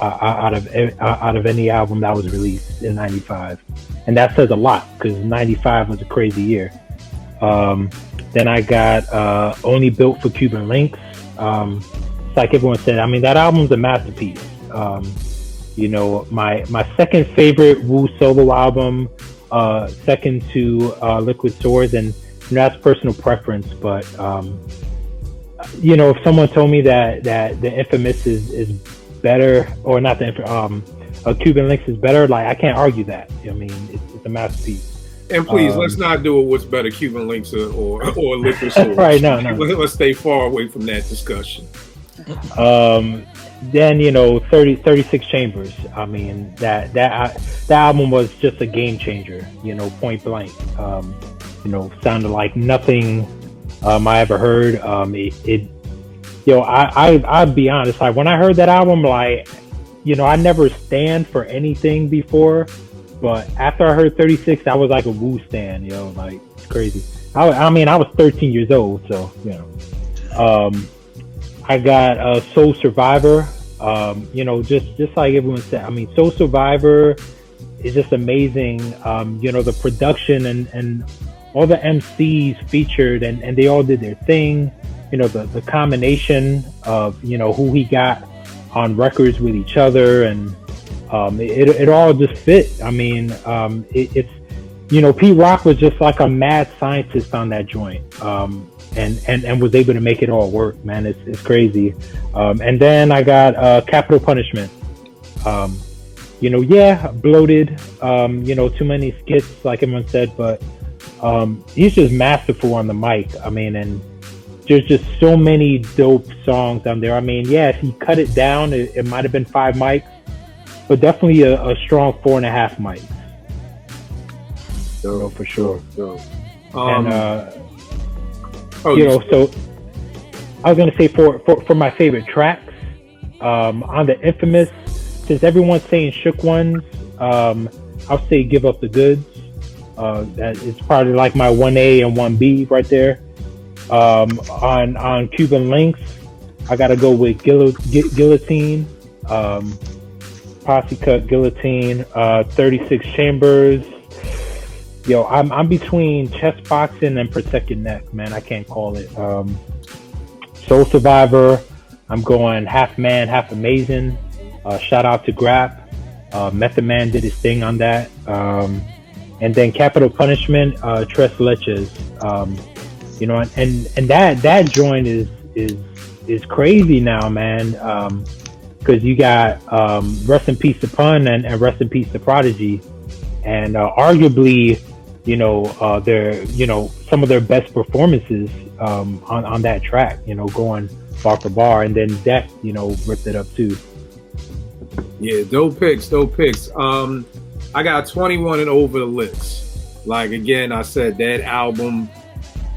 G: out of any album that was released in 95. And that says a lot because 95 was a crazy year. Then I got Only Built for Cuban Links. It's like everyone said, I mean, that album's a masterpiece. My second favorite Wu solo album, second to Liquid Swords, and that's personal preference, but if someone told me that the Infamous is better, or not the Cuban Links is better, like I can't argue that. I mean, it's a masterpiece.
C: And please, let's not do it. What's better, Cuban Links or Liquid Swords?
G: Right? No.
C: Let's stay far away from that discussion.
G: Then 36 Chambers. I mean, that album was just a game changer. Point blank. Sounded like nothing I ever heard. I'd be honest. Like when I heard that album, like I never stand for anything before. But after I heard 36, I was like a Wu stan, like it's crazy. I mean, I was 13 years old, so I got Soul Survivor. You know, just like everyone said, I mean, Soul Survivor is just amazing. You know, the production and all the MCs featured, and they all did their thing. You know, the combination of, you know, who he got on records with each other, and it all just fit. I mean, it's, you know, Pete Rock was just like a mad scientist on that joint, and was able to make it all work, man. It's crazy. And then I got Capital Punishment. You know, yeah, bloated, you know, too many skits, like everyone said, but he's just masterful on the mic. I mean, and there's just so many dope songs on there. I mean, yeah, if he cut it down, it might have been 5 mics, but definitely a strong 4.5 mics. You know, for sure. And you know, so I was gonna say for my favorite tracks, on the Infamous, since everyone's saying Shook Ones, I'll say Give Up the Goods. That is probably like my 1A and 1B right there. On Cuban Links, I gotta go with Guillotine, Posse Cut, Guillotine, 36 Chambers. Yo, I'm between chest boxing and Protect Your Neck, man. I can't call it. Soul Survivor, I'm going Half Man, Half Amazing. Shout out to Grap. Method Man did his thing on that. And then Capital Punishment, Tres Leches. You know, and that joint is crazy now, man. Because you got Rest in Peace to Pun and Rest in Peace to Prodigy, and arguably, you know, their, you know, some of their best performances on that track. You know, going bar for bar, and then Death, you know, ripped it up too.
C: Yeah, dope picks. I got 21 and Over the Licks. Like, again, I said that album,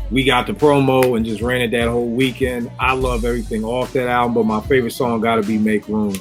C: we got the promo and just ran it that whole weekend. I love everything off that album, but my favorite song got to be Make Room.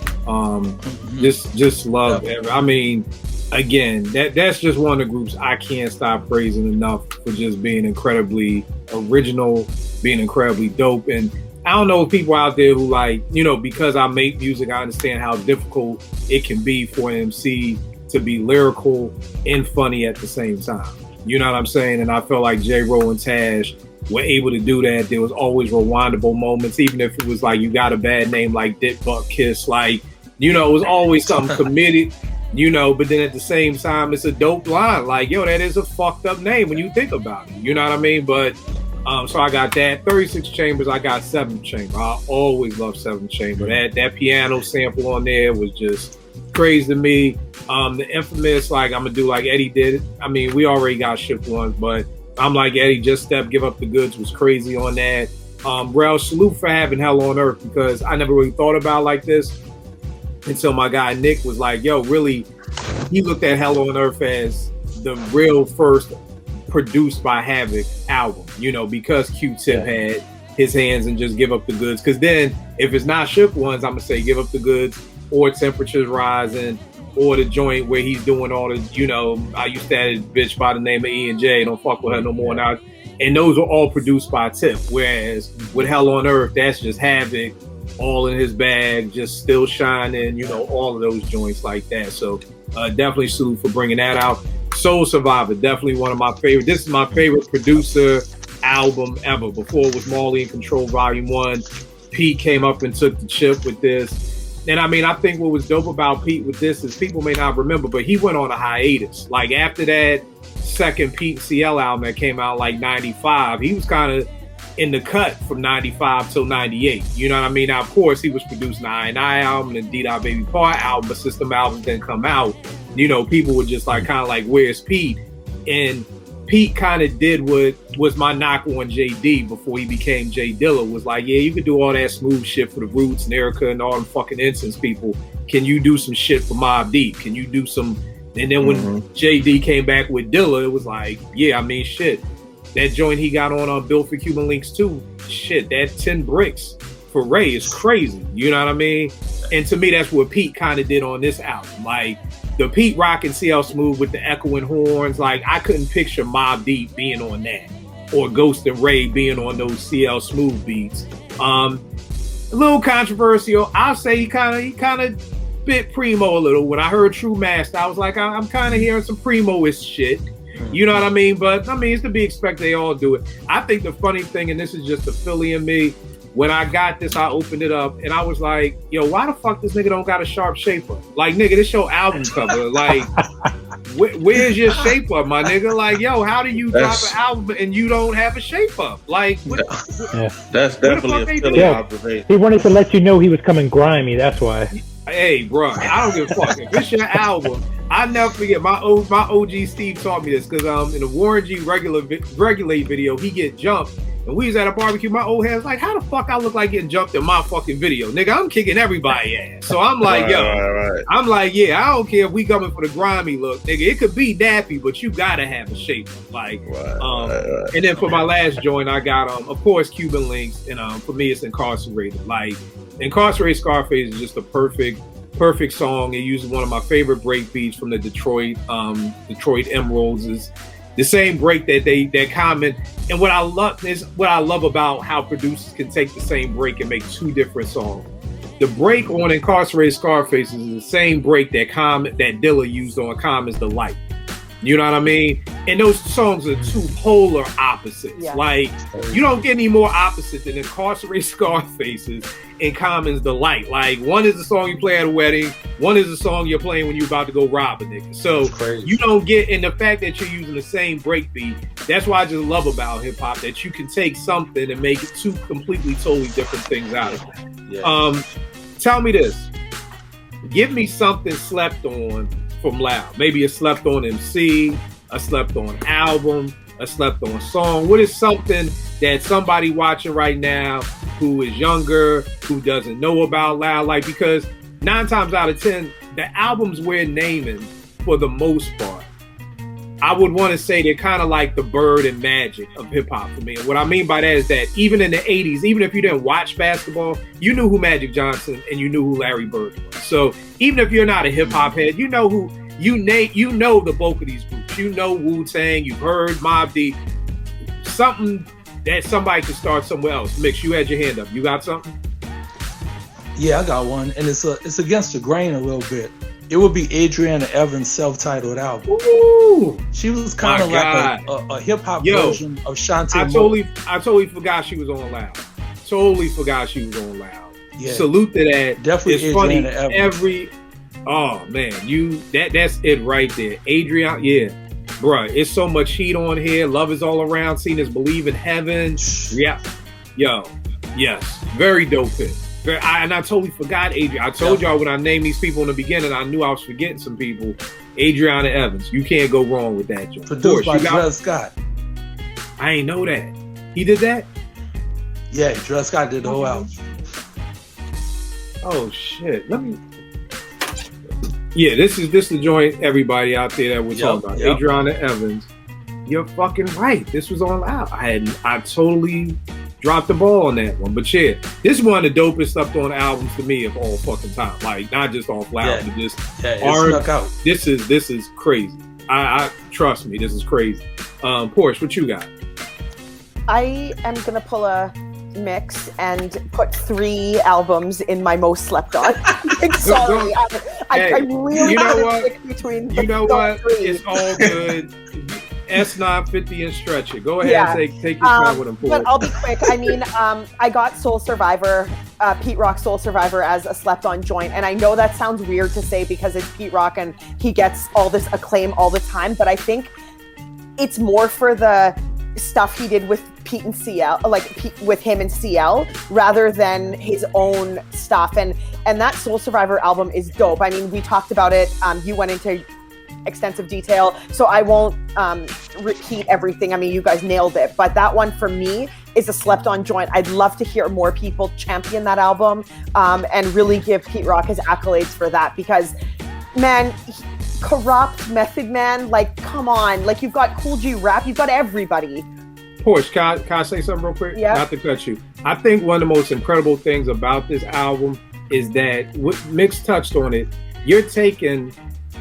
C: Just love it. I mean, again, that's just one of the groups I can't stop praising enough for just being incredibly original, being incredibly dope. And I don't know if people out there who, like, you know, because I make music, I understand how difficult it can be for an MC to be lyrical and funny at the same time. You know what I'm saying? And I felt like J-Ro and Tash were able to do that. There was always rewindable moments, even if it was like You Got a Bad Name, like Dick Buck Kiss, like, you know, it was always something committed, you know, but then at the same time, it's a dope line. Like, yo, that is a fucked up name when you think about it. You know what I mean? But so I got that. 36 Chambers, I got 7th Chamber. I always love 7th Chamber. That piano sample on there was just crazy to me. The Infamous, like, I'm gonna do like Eddie did it. I mean, we already got Shook Ones, but I'm like Eddie, Just Step, Give Up the Goods was crazy on that. Rel, salute for having Hell on Earth, because I never really thought about it like this until my guy Nick was like, yo, really, he looked at Hell on Earth as the real first produced by Havoc album, you know, because Q-Tip had his hands in Just Give Up the Goods. Because then if it's not Shook Ones, I'm gonna say Give Up the Goods or Temperatures Rising, or the joint where he's doing all the, you know, I used to have a bitch by the name of E&J, don't fuck with her no more now. And those were all produced by Tip. Whereas with Hell on Earth, that's just Havoc, all in his bag, just Still Shining, you know, all of those joints like that. So definitely salute for bringing that out. Soul Survivor, definitely one of my favorite. This is my favorite producer album ever. Before it was Marley and Control Volume 1. Pete came up and took the chip with this. And I mean, I think what was dope about Pete with this is people may not remember, but he went on a hiatus. Like, after that second Pete CL album that came out like 95, he was kind of in the cut from 95 till 98. You know what I mean? Now, of course, he was producing the I&I album and D-Dot Baby Part album, but System albums didn't come out. You know, people were just like, kind of like, where's Pete? And Pete kind of did what was my knock on JD before he became J Dilla, was like, yeah, you can do all that smooth shit for the Roots and Erica and all them fucking Incense people. Can you do some shit for Mobb Deep? Can you do some? And then when JD came back with Dilla, it was like, yeah, I mean, shit. That joint he got on Built for Cuban Links too, shit, that 10 bricks for Ray is crazy. You know what I mean? And to me, that's what Pete kind of did on this album. Like, the Pete Rock and CL Smooth with the echoing horns, like, I couldn't picture Mobb Deep being on that, or Ghost and Ray being on those CL Smooth beats. a little controversial. I'll say he kind of bit Primo a little. When I heard True Master, I was like, I'm kind of hearing some Primo-ish shit. You know what I mean? But I mean, it's to be expected. They all do it. I think the funny thing, and this is just the Philly in me, when I got this, I opened it up and I was like, yo, why the fuck this nigga don't got a sharp shaper? Like, nigga, this your album cover. Like, where's your shape up, my nigga? Like, yo, how do you drop an album and you don't have a shape up? Like,
F: that's definitely a Philly observation.
G: He wanted to let you know he was coming grimy. That's why.
C: Hey, bro, I don't give a fuck. If it's your album, I never forget. My OG Steve taught me this because in the Warren G Regulate video, he get jumped. And we was at a barbecue. My old head's like, how the fuck I look like getting jumped in my fucking video? Nigga, I'm kicking everybody ass. So I'm like,
F: right.
C: I'm like, yeah, I don't care if we coming for the grimy look. Nigga, it could be nappy, but you gotta have a shape. Like, and then for my last joint, I got, of course, Cuban Links. And for me, it's Incarcerated. Like, Incarcerated Scarface is just a perfect song. It uses one of my favorite break beats from the Detroit Emeralds. Is the same break that comment. And what I love about how producers can take the same break and make two different songs. The break on Incarcerated Scarface is the same break that Dilla used on Common's The Light. You know what I mean? And those songs are two polar opposites. Yeah. Like, you don't get any more opposite than Incarcerated Scarfaces and Common's The Light. Like, one is the song you play at a wedding, one is the song you're playing when you're about to go rob a nigga. So you don't get, and the fact that you're using the same breakbeat, that's what I just love about hip hop, that you can take something and make it two completely, totally different things out of it. Yeah. Tell me this. Give me something slept on from Loud. Maybe a slept on MC, a slept on album, a slept on song. What is something that somebody watching right now who is younger, who doesn't know about Loud? Like, because 9 times out of 10, the albums we're naming, for the most part, I would want to say they're kind of like the Bird and Magic of hip hop for me. And what I mean by that is that even in the 80s, even if you didn't watch basketball, you knew who Magic Johnson and you knew who Larry Bird was. So even if you're not a hip hop head, you know who you know the bulk of these groups. You know Wu-Tang, you've heard Mobb Deep. Something that somebody can start somewhere else. Mix, you had your hand up. You got something?
E: Yeah, I got one, and it's against the grain a little bit. It would be Adriana Evans' self-titled album.
C: Ooh,
E: she was kind of like a hip-hop version of Shantae.
C: I totally forgot she was on Loud. Totally forgot she was on Loud.
E: Yeah.
C: Salute to that.
E: Definitely
C: it's funny.
E: Evans.
C: Oh man, that's it right there. Adriana, yeah. Bruh, it's so much heat on here. Love is all around. Seen as Believe in Heaven. Yeah. Yo. Yes. Very dope hit. And I totally forgot Adriana. I told y'all when I named these people in the beginning, I knew I was forgetting some people. Adriana Evans. You can't go wrong with that joint.
E: Produced by Dred Scott.
C: I ain't know that. He did that?
E: Yeah, Dred Scott did the whole album.
C: Oh shit. Yeah, this is the joint, everybody out there that we're talking about. Adriana Evans. You're fucking right. This was on Loud. I totally dropped the ball on that one. But yeah, this is one of the dopest stuff on albums to me of all fucking time. Like, not just off Loud, but just
E: snuck out.
C: This is crazy. I trust me, this is crazy. Porsche, what you got?
D: I am gonna pull a mix and put 3 albums in my most slept on. Sorry, I really pick between
C: you know what?
D: 3.
C: It's all good. S950 and stretch it. Go ahead and take your time with them.
D: But I'll be quick. I mean, I got Soul Survivor, Pete Rock Soul Survivor as a slept on joint. And I know that sounds weird to say because it's Pete Rock and he gets all this acclaim all the time. But I think it's more for the stuff he did with Pete and CL, with him and CL, rather than his own stuff. And that Soul Survivor album is dope. I mean, we talked about it. You went into extensive detail, so I won't repeat everything. I mean, you guys nailed it. But that one for me is a slept on joint. I'd love to hear more people champion that album and really give Pete Rock his accolades for that, because man, Corrupt, Method Man, like, come on, like, you've got Cool G Rap, you've got everybody.
C: Porsche, can I say something real quick?
D: Yeah.
C: Not to cut you. I think one of the most incredible things about this album is that, Mix touched on it, you're taking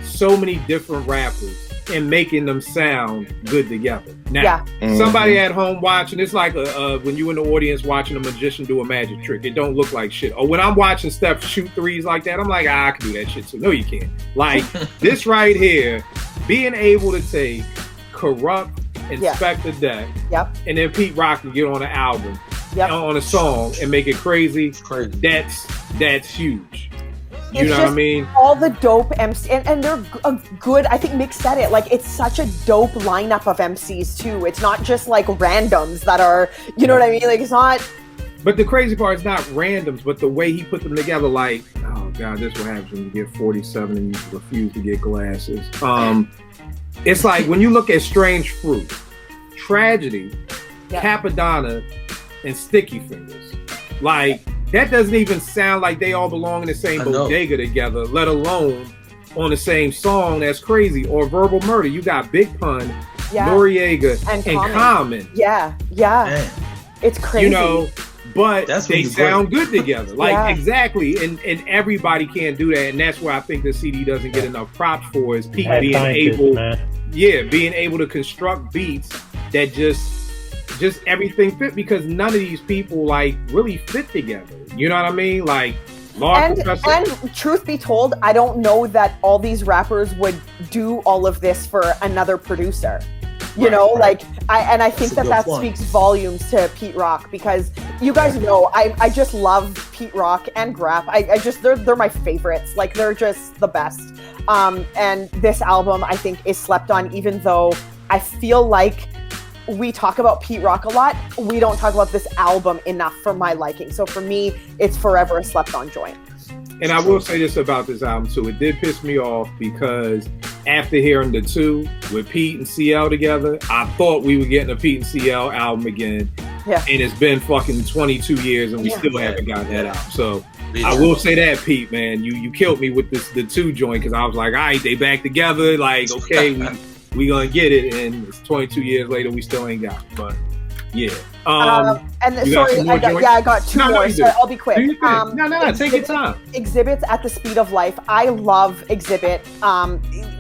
C: so many different rappers and making them sound good together. Now,
D: Yeah.
C: somebody at home watching, it's like when you in the audience watching a magician do a magic trick. It don't look like shit. Or when I'm watching Steph shoot threes like that, I'm like, I can do that shit too. No, you can't. Like this right here, being able to take Corrupt, Inspector Deck, and then Pete Rock can get on an album, on a song, and make it crazy. That's huge. You know what I mean?
D: All the dope MC, and they're good. I think Mick said it. Like, it's such a dope lineup of MCs too. It's not just like randoms that are, you know what I mean? Like, it's not.
C: But the crazy part is not randoms, but the way he put them together. Like, oh god, this is what happens when you get 47 and you refuse to get glasses. It's like when you look at Strange Fruit, Tragedy, Capadonna, and Sticky Fingers. Like, that doesn't even sound like they all belong in the same bodega together, let alone on the same song. That's crazy. Or Verbal Murder. You got Big Pun, Noriega, and Common.
D: Yeah.
C: Man.
D: It's crazy.
C: You know, but they sound good together. Like, exactly. And everybody can't do that. And that's why I think the CD doesn't get enough props for is Pete being able to construct beats that just everything fit, because none of these people like really fit together. You know what I mean? Like,
D: and truth be told, I don't know that all these rappers would do all of this for another producer. You know, like I think that speaks volumes to Pete Rock, because you guys know I just love Pete Rock and Grap. I just they're my favorites. Like, they're just the best. And this album, I think, is slept on, even though I feel like we talk about Pete Rock a lot. We don't talk about this album enough for my liking. So for me, it's forever a slept on joint.
C: And I will say this about this album too. It did piss me off because after hearing the two with Pete and CL together, I thought we were getting a Pete and CL album again. Yeah. And it's been fucking 22 years and we still haven't gotten that out. So I will say that, Pete, man, you killed me with the two joint, because I was like, all right, they back together. Like, okay, we gonna get it, and it's 22 years later, we still ain't got it. But yeah.
D: I got two more. So I'll be quick.
C: Take your time.
D: Exhibit's At the Speed of Life. I love Exhibit.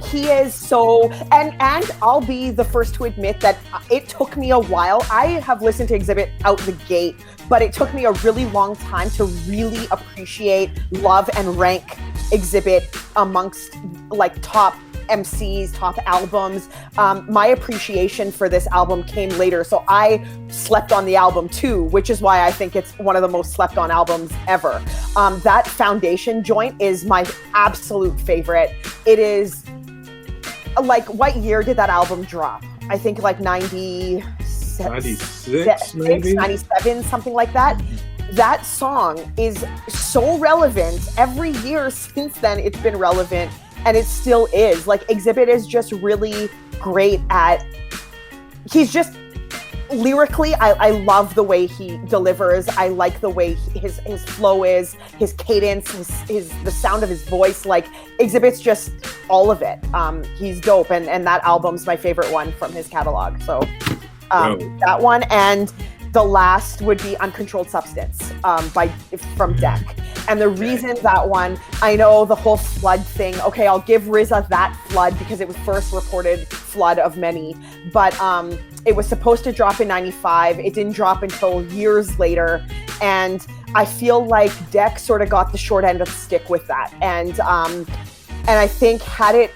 D: He is so, and I'll be the first to admit that it took me a while. I have listened to Exhibit out the gate, but it took me a really long time to really appreciate, love, and rank Exhibit amongst like top MCs, top albums. My appreciation for this album came later, so I slept on the album too, which is why I think it's one of the most slept on albums ever. That Foundation joint is my absolute favorite. It is like, what year did that album drop? I think like 96, maybe 97, something like that. That song is so relevant. Every year since then, it's been relevant. And it still is. Like, Exhibit is just really great at, he's just lyrically, I love the way he delivers. I like the way his flow is, his cadence, the sound of his voice. Like, Exhibit's just all of it. He's dope, and that album's my favorite one from his catalog. So that one, and the last would be Uncontrolled Substance from Deck. And the reason that one, I know the whole flood thing. Okay, I'll give RZA that flood because it was first reported flood of many. But it was supposed to drop in 95. It didn't drop until years later. And I feel like Deck sort of got the short end of the stick with that. And I think had it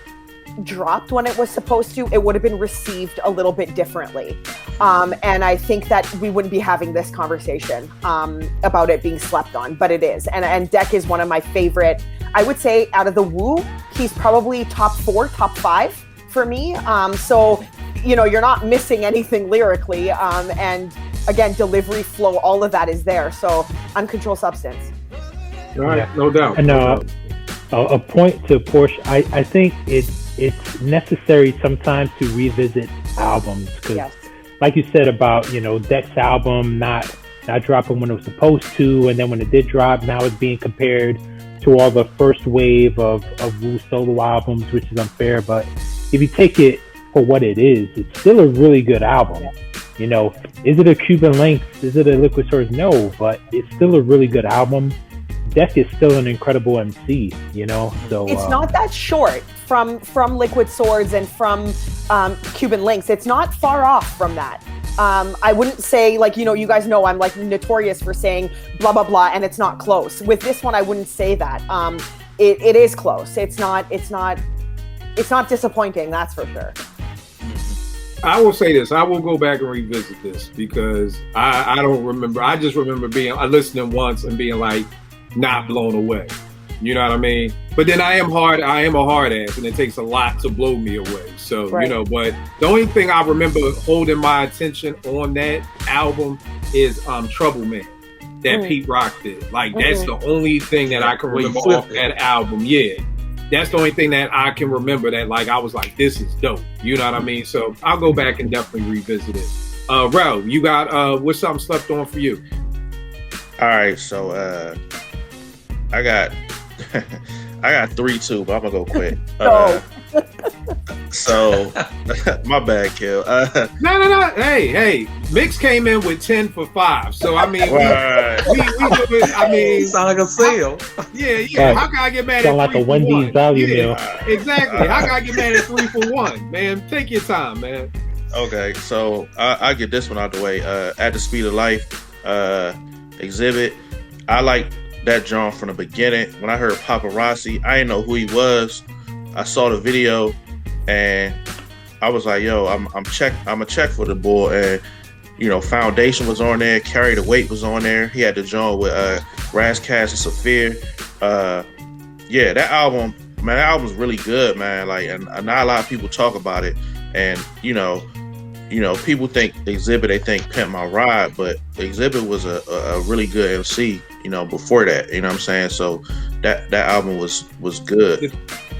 D: dropped when it was supposed to, it would have been received a little bit differently. And I think that we wouldn't be having this conversation about it being slept on, but it is. And Deck is one of my favorite, I would say out of the Wu, he's probably top 4, top 5 for me. So, you know, you're not missing anything lyrically. And again, delivery, flow, all of that is there. So Uncontrolled Substance.
C: All right, no doubt.
G: And a point to Porsche, I think it's necessary sometimes to revisit albums, because like you said about, you know, Deck's album not dropping when it was supposed to, and then when it did drop, now it's being compared to all the first wave of Wu solo albums, which is unfair. But if you take it for what it is, it's still a really good album. You know, is it a Cuban Links? Is it a Liquid Swords? No, but it's still a really good album. Deck is still an incredible MC, you know. So
D: it's not that short from Liquid Swords and from Cuban Links. It's not far off from that. I wouldn't say, like, you know, you guys know I'm like notorious for saying blah blah blah and it's not close. With this one, I wouldn't say that. It is close. It's not disappointing, that's for sure.
C: I will say this. I will go back and revisit this because I don't remember. I just remember listening once and being like not blown away. You know what I mean? But then I am a hard ass, and it takes a lot to blow me away. So,
D: right.
C: You know, but the only thing I remember holding my attention on that album is Trouble Man that Pete Rock did. Like, that's the only thing that I can remember off that album. Yeah. That's the only thing that I can remember that, like, I was like, this is dope. You know what I mean? So I'll go back and definitely revisit it. Rel, you got, what's something slept on for you?
F: All right. So, I got 3 too, but I'm gonna go quick. So my bad, Kill.
C: No. Hey, Mix came in with 10 for 5. So I mean, we
E: sound like a sale.
C: Yeah. How can I get mad
G: sound
C: at
G: like
C: 3
G: a
C: for
G: Wendy's
C: 1?
G: value meal?
C: Exactly. How can I get mad at 3 for 1, man? Take your time, man.
F: Okay, so I get this one out the way. At the Speed of Life, Exhibit. I like that John from the beginning. When I heard Paparazzi, I didn't know who he was. I saw the video and I was like, yo, I'm a check for the boy. And you know, Foundation was on there, Carry the Weight was on there. He had the John with Razcast and Saphir. Yeah, that album's really good, man. Like, and not a lot of people talk about it. And you know, people think Exhibit, they think Pimp My Ride, but Exhibit was a really good MC, you know, before that, you know what I'm saying? So that album was good.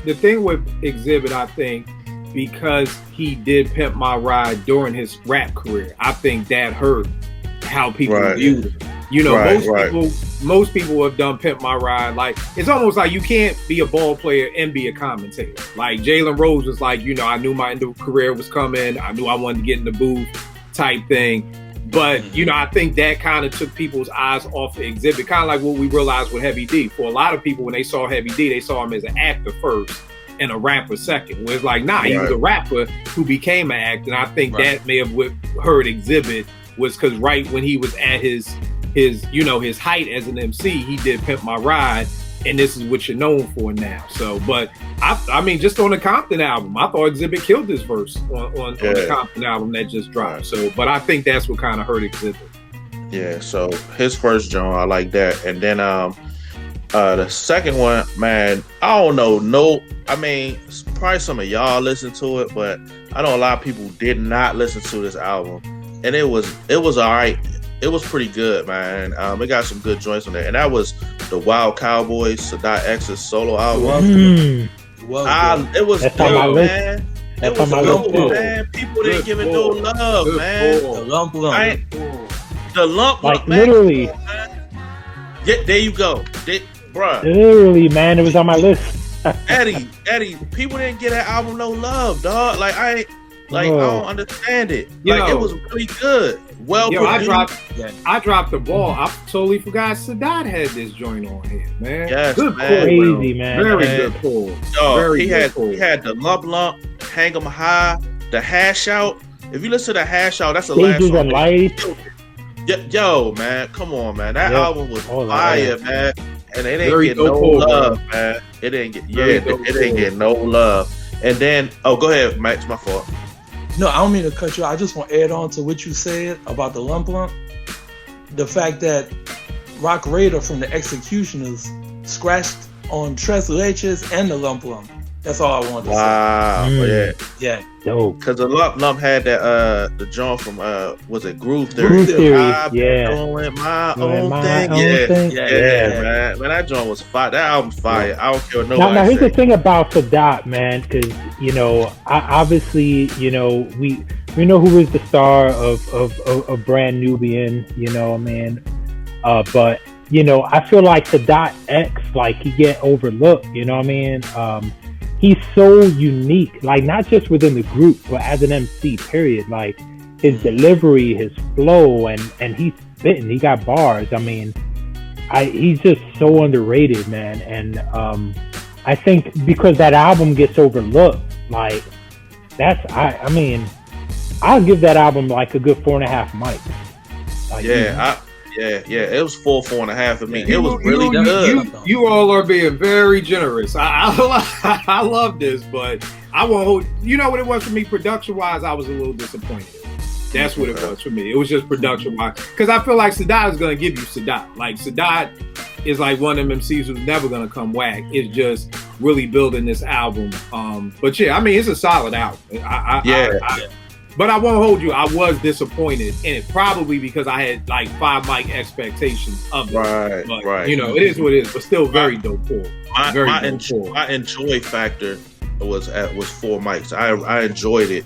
C: The thing with Exhibit, I think, because he did Pimp My Ride during his rap career, I think that hurt how people viewed it. You know, most people have done Pimp My Ride. Like, it's almost like you can't be a ball player and be a commentator. Like, Jalen Rose was like, you know, I knew my end of career was coming. I knew I wanted to get in the booth type thing. But, you know, I think that kind of took people's eyes off the Exhibit. Kind of like what we realized with Heavy D. For a lot of people, when they saw Heavy D, they saw him as an actor first and a rapper second. Where it's like, nah, he was a rapper who became an actor. And I think that may have hurt Exhibit, was because right when he was at his height as an MC, he did Pimp My Ride, and this is what you're known for now. So, but I mean, just on the Compton album, I thought Exhibit killed this verse on the Compton album that just dropped. So, but I think that's what kind of hurt Exhibit.
F: Yeah. So his first John, I like that, and then the second one, man, I don't know. No, I mean, probably some of y'all listen to it, but I know a lot of people did not listen to this album, and it was all right. It was pretty good, man. It got some good joints on there, and that was the Wild Cowboys, Sadat X's solo album. It was dope, man. It was dope, man. People didn't give it no love, man.
E: The lump.
F: The lump,
G: like,
F: man.
G: literally.
F: Yeah, there you go, bruh.
G: Literally, man, it was on my list.
F: Eddie, people didn't get that album no love, dog. Like, I don't understand it. Like, it was really good. Well,
C: I dropped the ball. I totally forgot Sadat had this joint on here, man.
F: Yes,
C: good
F: man.
C: pull,
G: Crazy, man.
C: Very good pull.
F: Dog, he had the lump, hang 'em high, the hash out. If you listen to the hash out, that's the last song.
G: And lights.
F: Yo, man, come on, man. That album was fire, man. And it didn't get no love, man. It didn't get no love. And then, go ahead, Max. My fault.
E: No, I don't mean to cut you. I just want to add on to what you said about the lump. The fact that Rock Raider from the Executioners scratched on Tres Leches and the lump. That's all I wanted to say.
F: Wow.
E: Yeah.
G: Dope.
F: Because the lump had that the joint from was it Groove Theory?
G: Groove Theory.
F: Doing my own thing. Yeah, man. Man, that joint was fire. That album's fire. I don't care what nobody
G: Now here's
F: say.
G: the thing about Sadat, man, because obviously, we know who is the star of Brand Nubian, man. But I feel like Sadat X, like, he get overlooked. You know what I mean? He's so unique, like, not just within the group, but as an MC, period. Like, his delivery, his flow, and he's spitting. He got bars. I mean, he's just so underrated, man. And I think because that album gets overlooked, like I mean, I'll give that album like a good 4.5 mics. Like,
F: Yeah, it was 4.5 for me. It was really good.
C: You all are being very generous. I love this, but I won't hold. You know what it was for me, production wise. I was a little disappointed. That's what it was for me. It was just production wise, because I feel like Sadat is gonna give you Sadat. Like Sadat is like one of them MCs who's never gonna come whack. It's just really building this album. But yeah, I mean, it's a solid album. But I won't hold you. I was disappointed in it, probably because I had like 5 mic expectations of it.
F: Right.
C: You know, it is what it is, but still very dope pull.
F: My enjoy factor was 4 mics. I enjoyed it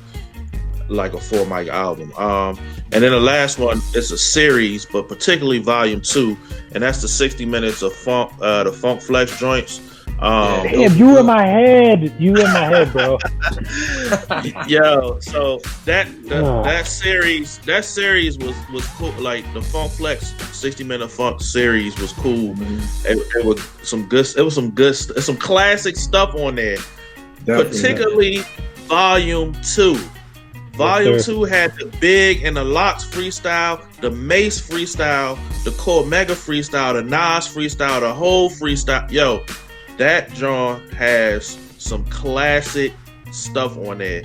F: like a 4 mic album. And then the last one is a series, but particularly volume 2, and that's the 60 minutes of funk, the Funk Flex joints.
G: Damn, you in my head, bro.
F: Yo, so that series was cool. Like the Funk Flex 60-minute funk series was cool. It was some classic stuff on there. Definitely. Particularly volume 2. Volume 2 had the Big and the Locks freestyle, the Mace freestyle, the Cormega freestyle, the Nas freestyle, the whole freestyle. Yo, that John has some classic stuff on there.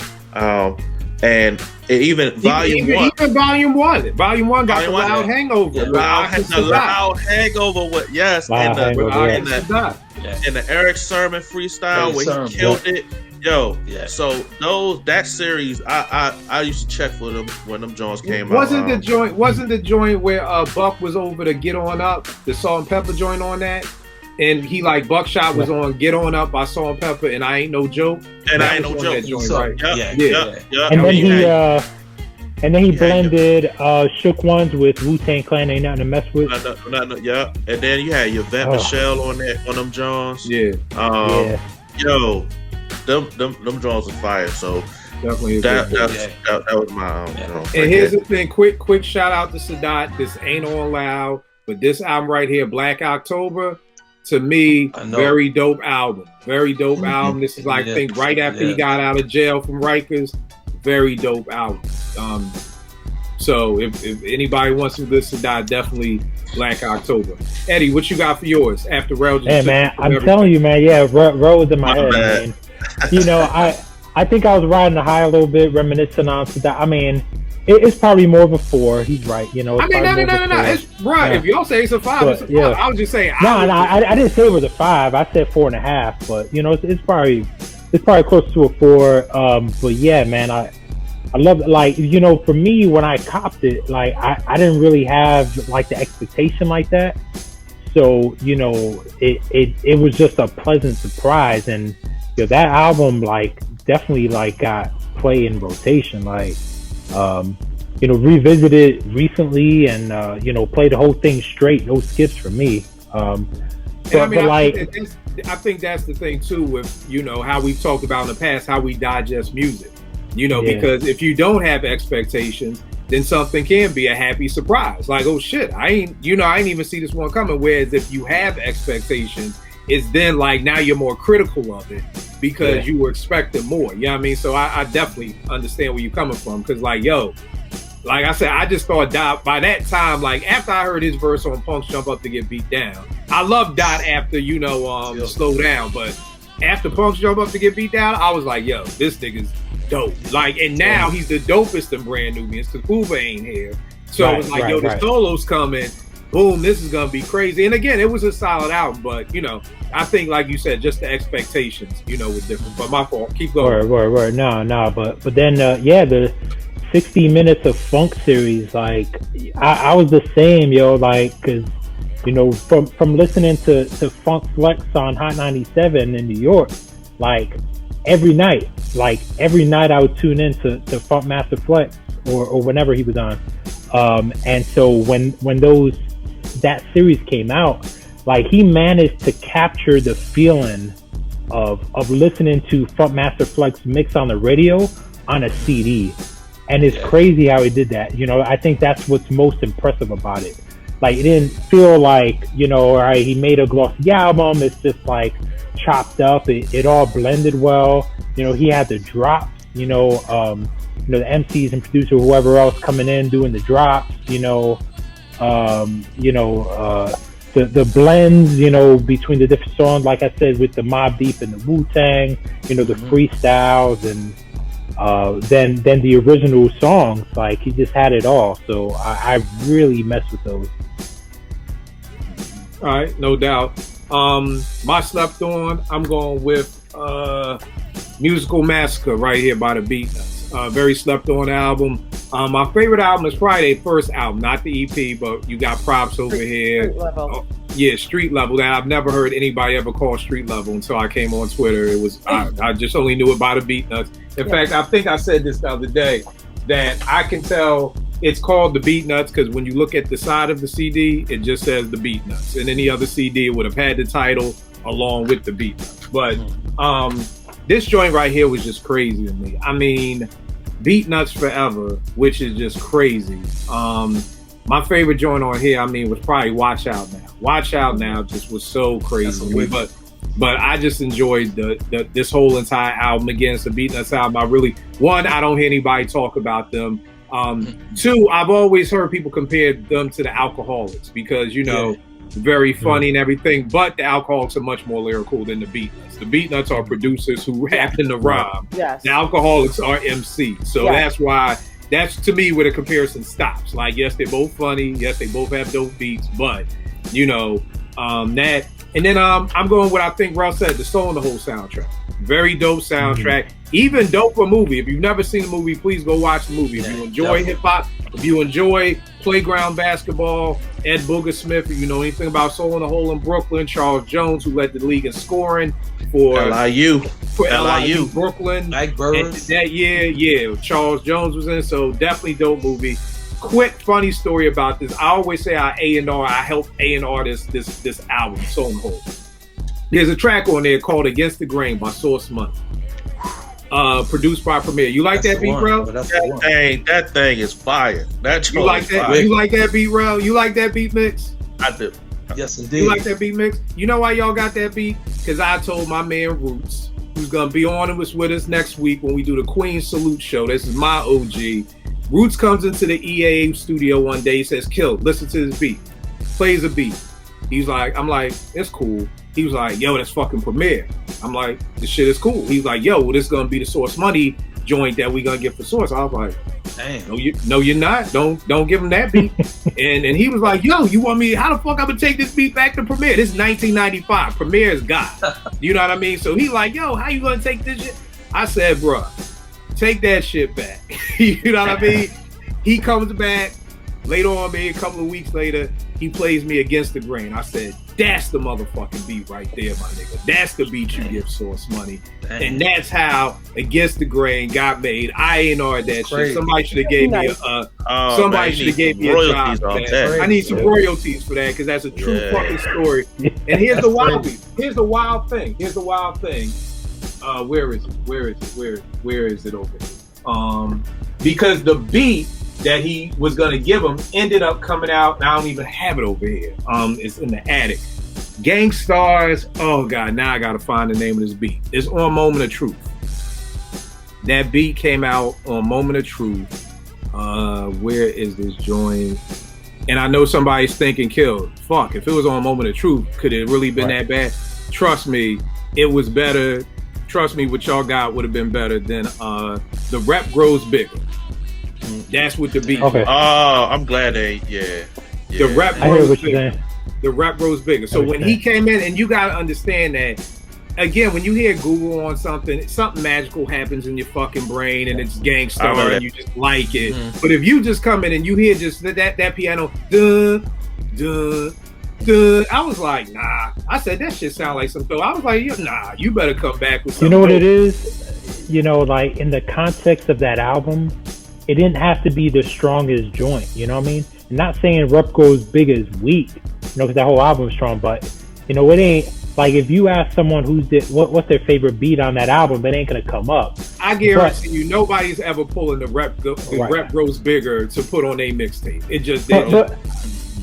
F: And even volume 1. Even volume 1. Volume 1 got the Loud Hangover. The Loud Hangover with, yes. And the Eric Sermon freestyle where he killed it. Yo, so that series, I used to check for them when them Jones came out. Wasn't the joint where Buck was over to Get On Up, the Salt and Pepper joint on that? And he like Buckshot was on Get On Up by Salt and Pepper, and I Ain't No Joke. And I Ain't No Joke. Joint, right?
G: And then he blended Shook Ones with Wu-Tang Clan, Ain't Nothing to Mess With.
F: And then you had Yvette Michelle on them Jones. Yo, them Jones are fire. So
C: definitely
F: that was my
C: and here's the thing, quick shout out to Sadat. This ain't on loud, but this album right here, Black October, to me, very dope album. Very dope album. This is like I think right after he got out of jail from Rikers. Very dope album. So if anybody wants to listen to that, definitely Black October. Eddie, what you got for yours after Rel?
G: Hey man, I'm telling you, man. Yeah, Rel was in my head, man. You know, I think I was riding the high a little bit, reminiscing on that. I mean, it's probably more of a 4. He's right. You know,
C: I mean, no. It's right. Yeah. If y'all say it's a 5, it's a 5. Yeah. I was just saying.
G: I didn't say it was a 5. I said 4.5. But you know, it's probably close to a 4. But yeah, man, I love it. Like, you know, for me, when I copped it, like I didn't really have like the expectation like that. So, you know, it was just a pleasant surprise. And you know, that album like definitely like got play in rotation. Like, you know, revisited recently and you know, played the whole thing straight, no skips for me. I
C: think that's the thing too with, you know, how we've talked about in the past, how we digest music. You know, because if you don't have expectations, then something can be a happy surprise. Like, oh shit, I ain't even see this one coming. Whereas if you have expectations, it's then like now you're more critical of it because you were expecting more. You know what I mean? So I definitely understand where you're coming from. Because like, yo, like I said, I just thought Dot by that time, like after I heard his verse on Punk's Jump Up to Get Beat Down, I love Dot after, you know, Slow Down. But after Punk's Jump Up to Get Beat Down, I was like, yo, this nigga's dope. Like, and now he's the dopest in Brand Nubians because Hoover ain't here. So it was like, yo, the solo's coming. Boom, this is gonna be crazy. And again, it was a solid album, but you know, I think like you said, just the expectations, you know, were different. But my fault. Keep going.
G: Word. No. But then the 60 minutes of funk series, like I was the same, yo, like because you know, from listening to Funk Flex on Hot 97 in New York, like every night I would tune in to Funk Master Flex or whenever he was on. And so when that series came out, like he managed to capture the feeling of listening to Funk Master Flex mix on the radio on a CD. And it's crazy how he did that. You know, I think that's what's most impressive about it. Like it didn't feel like, all right, he made a glossy album. It's just like chopped up. It all blended well. He had the drops. The MCs and producer, whoever else coming in doing the drops. The blends, between the different songs. Like I said, with the Mobb Deep and the Wu-Tang. The freestyles and then the original songs. Like he just had it all. So I really messed with those.
C: All right, no doubt. My slept on, I'm going with Musical Massacre right here by the Beatnuts. Very slept on album. My favorite album is probably their first album, not the EP, but you got props over here.
D: Street Level.
C: Yeah, Street Level. That I've never heard anybody ever call Street Level until I came on Twitter. It was I just only knew it by the Beatnuts. In fact, I think I said this the other day that I can tell it's called the Beatnuts because when you look at the side of the CD, it just says the Beatnuts. And any other CD, it would have had the title along with the Beatnuts. But this joint right here was just crazy to me. I mean, Beatnuts Forever, which is just crazy. My favorite joint on here, was probably Watch Out Now. Watch Out Now just was so crazy to me. But I just enjoyed this whole entire album. Again, it's a Beatnuts album. I don't hear anybody talk about them. Two, I've always heard people compare them to the Alcoholics because, very funny and everything, but the Alcoholics are much more lyrical than the Beatnuts. The Beatnuts are producers who happen to rhyme. Yes. The Alcoholics are MCs. So that's to me where the comparison stops. Like, yes, they're both funny. Yes, they both have dope beats, but, that. And then I'm going with, I think Ralph said, the Soul in the Whole soundtrack. Very dope soundtrack. Even dope for a movie. If you've never seen the movie, please go watch the movie. If you enjoy hip hop, if you enjoy playground basketball, Ed Booger Smith, if you know anything about Soul in the Hole in Brooklyn, Charles Jones, who led the league in scoring for LIU Brooklyn.
E: Mike Burris.
C: That year, Charles Jones was in. So definitely dope movie. Quick funny story about this. I always say I helped A&R this album, Soul in the Hole. There's a track on there called Against the Grain by Source Money. Produced by Premier. You like that beat, bro?
F: That thing is fire.
C: You like that? Fire. You like that beat, bro? You like that beat mix?
F: I do.
E: Yes, indeed.
C: You like that beat mix? You know why y'all got that beat? Because I told my man Roots, who's gonna be on with us next week when we do the Queen Salute show. This is my OG. Roots comes into the EA studio one day. He says, "Kill, listen to this beat." Plays a beat. I'm like, it's cool. He was like, yo, that's fucking Premier. I'm like, this shit is cool. He's like, yo, well, this is gonna be the Source Money joint that we gonna get for Source. I was like,
E: damn.
C: No, you're not. Don't give him that beat. and he was like, yo, you want me? How the fuck I'm gonna take this beat back to Premier? This is 1995. Premier is God. You know what I mean? So he like, yo, how you gonna take this shit? I said, bruh, take that shit back. You know what I mean? He comes back later on, maybe a couple of weeks later. He plays me Against the Grain. I said, that's the motherfucking beat right there, my nigga. That's the beat you give Source Money. Dang. And that's how Against the Grain got made. I ain't know that shit. Somebody should have gave me a job. I need some royalties for that because that's a true fucking story. And here's the wild thing. Here's the wild thing. Where is it over here? Because the beat that he was gonna give him ended up coming out, and I don't even have it over here. It's in the attic. Gangstars. Oh god, now I gotta find the name of this beat. It's on Moment of Truth. That beat came out on Moment of Truth. Where is this joint? And I know somebody's thinking, "Kill, fuck! If it was on Moment of Truth, could it really been that bad?" Trust me, it was better. Trust me, what y'all got would have been better than The Rep Grows Bigger. That's what the beat.
F: Okay. Oh, I'm glad they.
C: The rap grows bigger. The rap grows bigger. So when he came in, and you gotta understand that. Again, when you hear Google on something magical happens in your fucking brain, and it's Gangstar, and you just like it. But if you just come in and you hear just that piano, duh, duh, duh, I was like, nah. I said that shit sound like some throw. I was like, nah, you better come back with something.
G: You know what it is? Like in the context of that album, it didn't have to be the strongest joint. You know what I mean? I'm not saying Rep Goes Big is weak, because that whole album is strong, but it ain't like if you ask someone what's their favorite beat on that album, it ain't gonna come up.
C: I guarantee you, nobody's ever pulling the Rep Grows Bigger to put on a mixtape. It just didn't.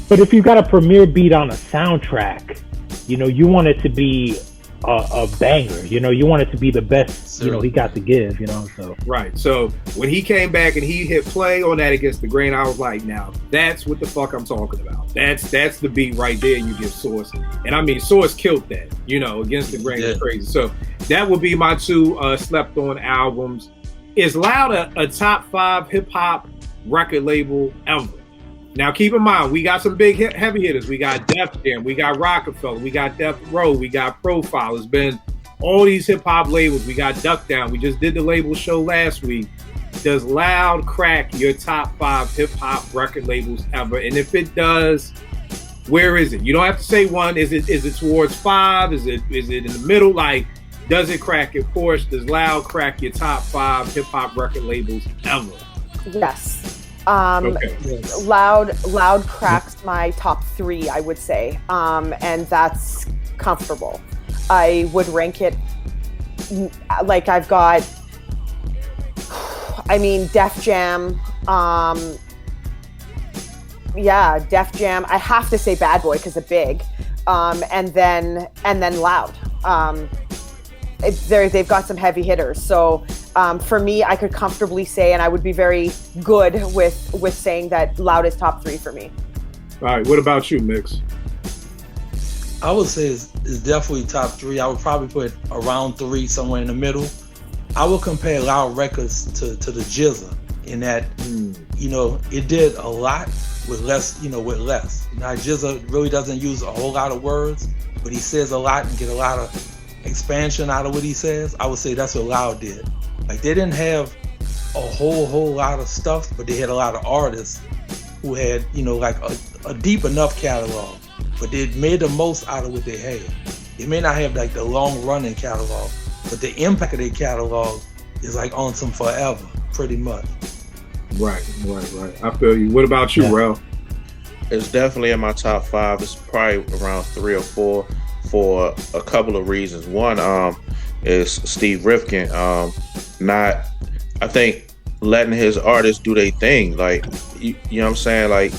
G: But if you got a premiere beat on a soundtrack, you want it to be a banger. You want it to be the best. He got to give. So
C: right. So when he came back and he hit play on that Against the Grain, I was like, now that's what the fuck I'm talking about. That's the beat right there. You give Source, and I mean Source killed that. Against the Grain is crazy. So that would be my two slept on albums. Is Loud a top 5 hip hop record label ever? Now, keep in mind, we got some big heavy hitters. We got Def Jam, we got Rockefeller, we got Death Row, we got Profile. It's been all these hip-hop labels. We got Duck Down. We just did the label show last week. Does Loud crack your top 5 hip-hop record labels ever? And if it does, where is it? You don't have to say one. Is it towards 5? Is it in the middle? Like, does it crack it? Of course, does Loud crack your top 5 hip-hop record labels ever?
D: Yes.
C: Okay.
D: Loud cracks my top 3, I would say, and that's comfortable. I would rank it like I've got, Def Jam. Def Jam. I have to say Bad Boy because it's big, and then Loud. They've got some heavy hitters, so. For me, I could comfortably say, and I would be very good with saying that Loud is top 3 for me.
C: All right, what about you, Mix?
E: I would say it's definitely top 3. I would probably put around 3, somewhere in the middle. I would compare Loud Records to the GZA in that, it did a lot with less, with less. Now, GZA really doesn't use a whole lot of words, but he says a lot and get a lot of expansion out of what he says. I would say that's what Loud did. Like, they didn't have a whole lot of stuff, but they had a lot of artists who had, like a deep enough catalog, but they made the most out of what they had. They may not have like the long running catalog, but the impact of their catalog is like on some forever, pretty much.
C: Right. I feel you. What about you, Rel?
F: It's definitely in my top 5. It's probably around 3 or 4 for a couple of reasons. One, is Steve Rifkin I think letting his artists do their thing. Like, you know what I'm saying? Like,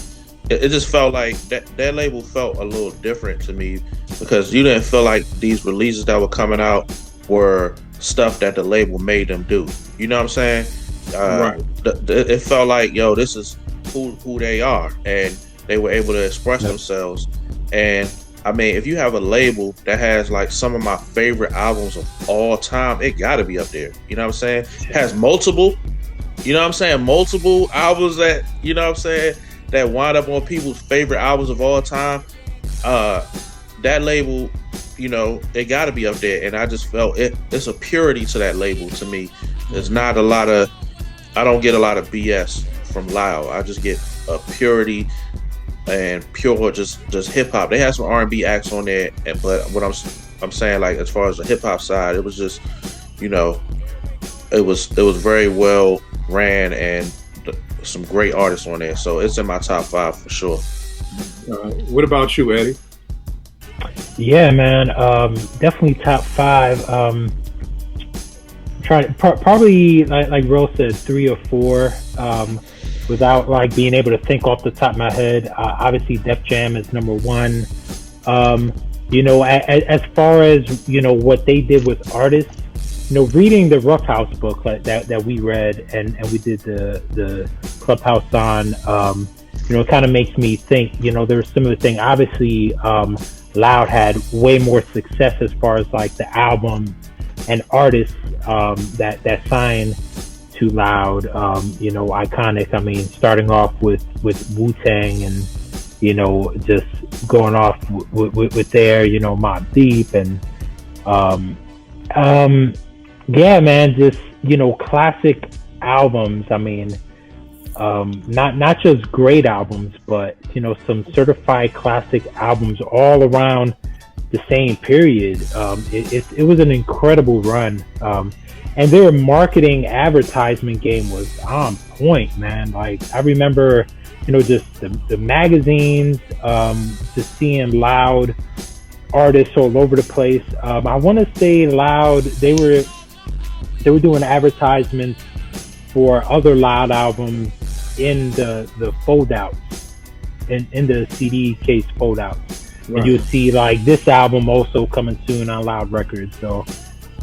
F: it just felt like that label felt a little different to me, because you didn't feel like these releases that were coming out were stuff that the label made them do. You know what I'm saying?
C: Right.
F: It felt like, this is who they are, and they were able to express themselves. And I mean, if you have a label that has like some of my favorite albums of all time, it gotta be up there. You know what I'm saying? It has multiple albums that, that wind up on people's favorite albums of all time. That label, it gotta be up there. And I just felt it's a purity to that label to me. There's not I don't get a lot of BS from Loud. I just get a purity and pure just hip hop. They had some R&B acts on there, but what I'm saying, like, as far as the hip hop side, it was just, it was very well ran and some great artists on there. So it's in my top 5 for sure.
C: What about you, Eddie?
G: Yeah, man, definitely top 5. Probably like Rose said, 3 or 4. Without like being able to think off the top of my head, obviously Def Jam is number 1. As far as what they did with artists, reading the Rough House book that we read and we did the Clubhouse on, it kind of makes me think. There's similar thing. Obviously, Loud had way more success as far as like the album and artists that signed to Loud, iconic. I mean, starting off with Wu-Tang and, just going off with their, Mobb Deep and, yeah, man, just, classic albums. I mean, not just great albums, but, some certified classic albums all around the same period. It was an incredible run. And their marketing advertisement game was on point, man. Like, I remember, just the magazines, just seeing Loud artists all over the place. I want to say Loud, they were doing advertisements for other Loud albums in the fold-outs in the CD case fold-out.
C: Right.
G: And you'll see like this album also coming soon on Loud Records. So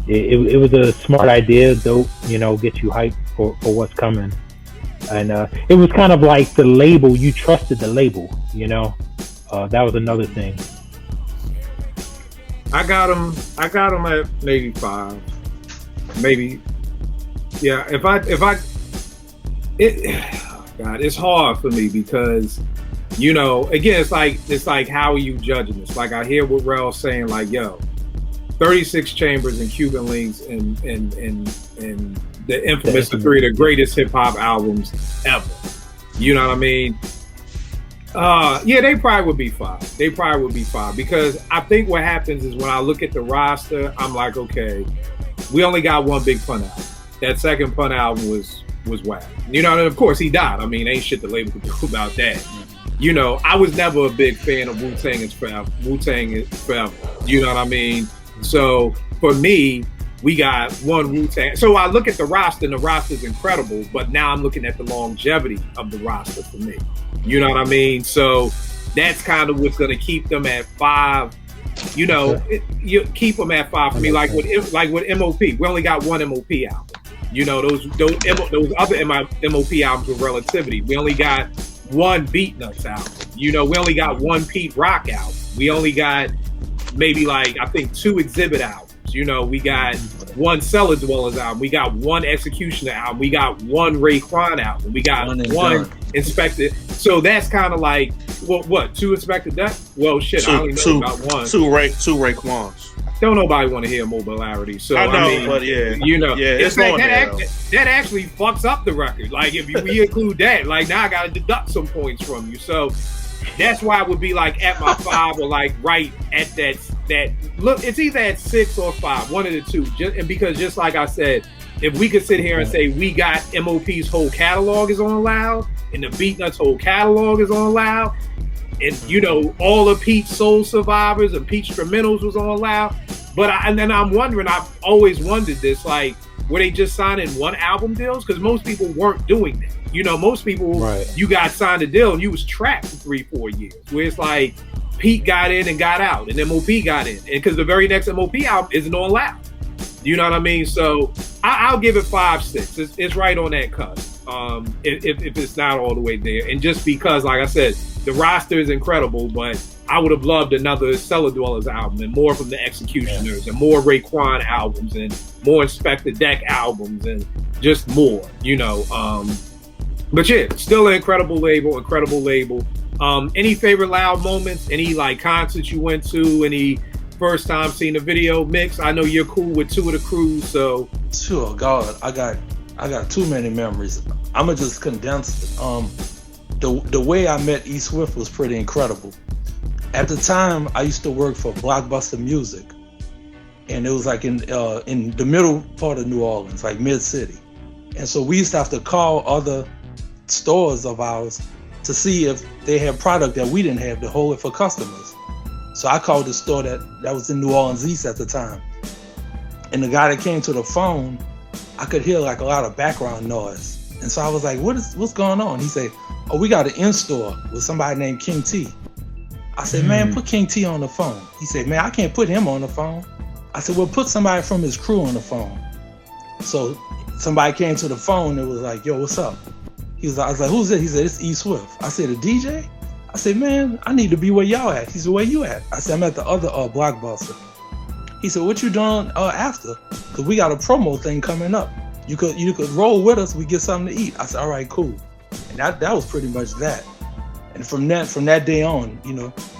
G: it was a smart idea, dope, get you hyped for what's coming. And it was kind of like the label, you trusted the label, that was another thing.
C: I got him at maybe 5, maybe. Yeah, God, it's hard for me because, again, it's like how are you judging this? Like I hear what Rel's saying, like, yo, 36 Chambers and Cuban Links and the infamous the 3 of the greatest hip hop albums ever. You know what I mean? Yeah, they probably would be 5. They probably would be 5 because I think what happens is when I look at the roster, I'm like, okay, we only got one Big Pun album. That second Pun album was whack. And of course he died. I mean, ain't shit the label could do about that. I was never a big fan of Wu-Tang is forever. Wu-Tang is forever. You know what I mean? So for me, we got one Wu-Tang. So I look at the roster, and the roster's incredible, but now I'm looking at the longevity of the roster for me. You know what I mean? So that's kind of what's going to keep them at 5. You keep them at 5 for me. Like with MOP, we only got one MOP album. Those other MOP albums were Relativity. We only got one Beatnuts album. We only got one Pete Rock album. We only got maybe I think 2 Exhibit albums. We got one Cellar Dwellers album. We got one Executioner album. We got one Raekwon album. We got one Inspector. So that's kind of like, what? 2 Inspector Death? Well, shit, I only know about one.
F: 2 Raekwons.
C: Don't nobody want to hear Mobilarity. So
F: I know, but yeah,
C: it's like that actually fucks up the record. Like if we include that, like now I gotta deduct some points from you. So that's why it would be like at my 5 or like right at that look. It's either at 6 or 5, one of the two. Because just like I said, if we could sit here and say we got MOP's whole catalog is on Loud and the Beatnuts whole catalog is on Loud. And all of Pete's Soul Survivors and Pete's Instrumentals was on Loud. But I'm wondering, I've always wondered this, like, were they just signing one album deals? Because most people weren't doing that. Most people, right. You got signed a deal and you was trapped for 3-4 years. Where it's like Pete got in and got out, and MOP got in, and because the very next MOP album isn't on Loud. You know what I mean? So I'll give it 5-6. It's right on that cusp. If it's not all the way there, and just because, like I said, the roster is incredible, but I would have loved another Cellar Dwellers album and more from the Executioners and more Raekwon albums and more Inspector Deck albums and just more, But yeah, still an incredible label. Any favorite Loud moments? Any like concerts you went to? Any first time seeing the video mix? I know you're cool with 2 of the crews, so.
E: Sure, God, I got too many memories. I'ma just condense it. The way I met E Swift was pretty incredible. At the time, I used to work for Blockbuster Music, and it was like in the middle part of New Orleans, like mid-city. And so we used to have to call other stores of ours to see if they had product that we didn't have to hold it for customers. So I called the store that was in New Orleans East at the time. And the guy that came to the phone, I could hear like a lot of background noise. And so I was like, what's going on? He said, oh, we got an in-store with somebody named King T. I said, man, put King T on the phone. He said, man, I can't put him on the phone. I said, well, put somebody from his crew on the phone. So somebody came to the phone and was like, yo, what's up? I was like, who's it? He said, it's E Swift. I said, a DJ? I said, man, I need to be where y'all at. He said, where you at? I said, I'm at the other Blockbuster. He said, what you doing after? Because we got a promo thing coming up. You could roll with us. We get something to eat. I said, all right, cool. And that was pretty much that. And from that day on,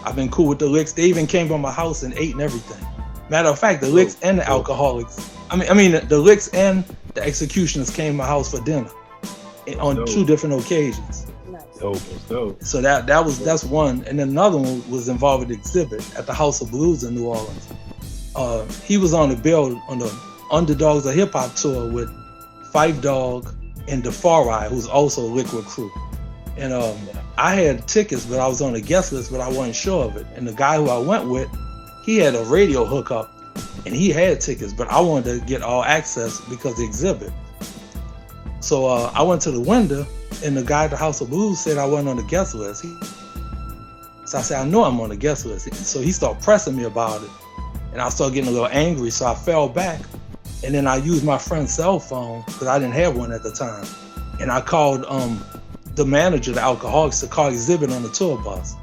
E: I've been cool with the Licks. They even came by my house and ate and everything. Matter of fact, the Licks and the Alcoholics. I mean, the Licks and the Executioners came to my house for dinner on 2 different occasions.
C: Dope.
E: So that's one. And then another one was involved with Exhibit at the House of Blues in New Orleans. He was on the bill on the Underdogs of Hip Hop tour with Phife Dawg and DeFari, who's also a Liquid crew. And I had tickets, but I was on the guest list, but I wasn't sure of it. And the guy who I went with, he had a radio hookup, and he had tickets, but I wanted to get all access because of the Exhibit. So I went to the window, and the guy at the House of Blues said I wasn't on the guest list. So I said, I know I'm on the guest list. So he started pressing me about it. And I started getting a little angry. So I fell back. And then I used my friend's cell phone because I didn't have one at the time. And I called the manager of the Alcoholics to call Exhibit on the tour bus.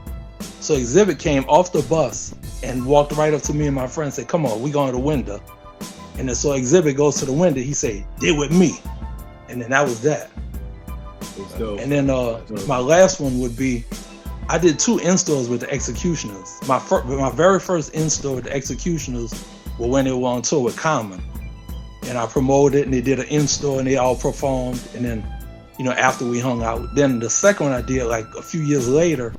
E: So Exhibit came off the bus and walked right up to me and my friend and said, come on, we going to the window. And then so Exhibit goes to the window. He said, "Deal with me." And then that was that. And then my last one would be, I did 2 installs with the Executioners. My very first install with the Executioners was when they were on tour with Common. And I promoted it, and they did an install, and they all performed. And then, after we hung out, then the second one I did like a few years later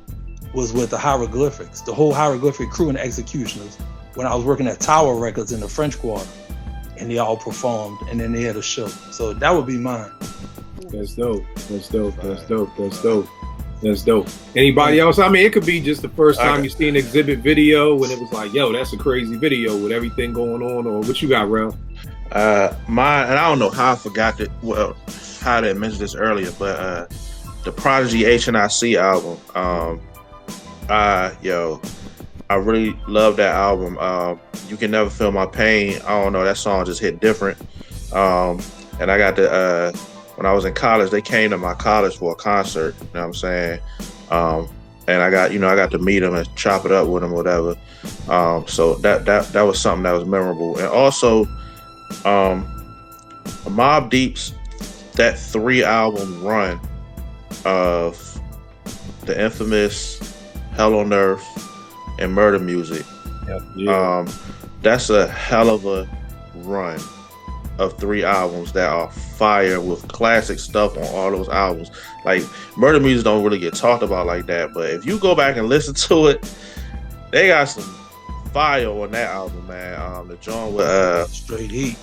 E: was with the Hieroglyphics, the whole Hieroglyphic crew and the Executioners, when I was working at Tower Records in the French Quarter. And they all performed, and then they had a show. So that would be mine.
C: That's dope. Anybody else? I mean, it could be just the first time you see an Exhibit video when it was like, yo, that's a crazy video with everything going on. Or what you got, Ralph?
F: Mine, and I don't know how I forgot that. Well, how I didn't mention this earlier, but the Prodigy HNIC album. I really love that album. You Can Never Feel My Pain. I don't know, that song just hit different. And I got to when I was in college, they came to my college for a concert. You know what I'm saying? And I got to meet them and chop it up with them, or whatever. So that was something that was memorable. And also, Mobb Deep's that 3-album run of the infamous Hell on Earth and Murder Music.
C: Yeah.
F: That's a hell of a run of 3 albums that are fire with classic stuff on all those albums. Like, Murder Music don't really get talked about like that, but if you go back and listen to it, they got some fire on that album, man. The joint with
E: Straight Heat,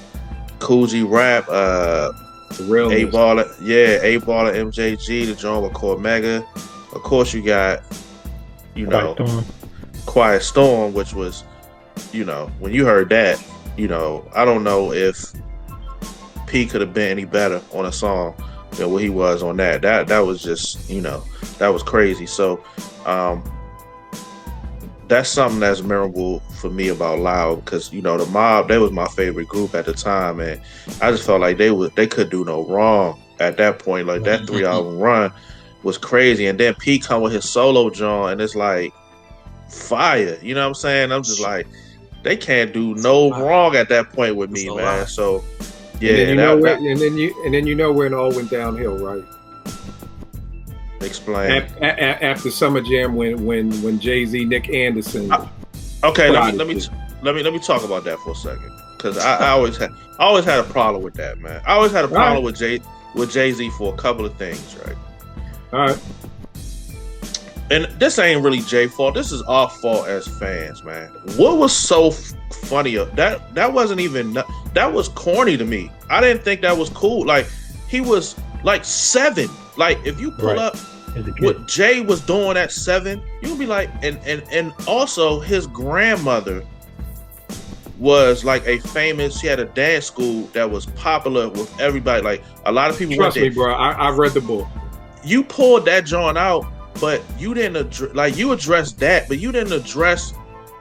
F: Cool G Rap,
C: Real
F: A-Baller, A-Baller, MJG, the joint with Cormega. Of course, you got, Quiet Storm, which was, when you heard that, I don't know if P could have been any better on a song than what he was on that. That was just, that was crazy. So that's something that's memorable for me about Loud, because the Mob, they was my favorite group at the time, and I just felt like they could do no wrong at that point. Like, that 3-album run was crazy, and then P come with his solo joint, and it's like fire. You know what I'm saying? I'm just like, they can't do no wrong at that point with me, man. So yeah,
C: and then you know when it all went downhill, right?
F: Explain.
C: After Summer Jam, when Jay-Z, Nick Anderson.
F: Okay, let me talk about that for a second, because I always had a problem with that, man. I always had a problem with Jay-Z for a couple of things, right?
C: All right.
F: And this ain't really Jay's fault. This is our fault as fans, man. What was so funny? That wasn't even, that was corny to me. I didn't think that was cool. Like, he was like 7. Like, if you pull up what Jay was doing at 7, you'll be like, and also his grandmother was like a famous, she had a dance school that was popular with everybody. Like, a lot of people
C: Trust me, bro. I read the book.
F: You pulled that joint out, but you didn't you addressed that, but you didn't address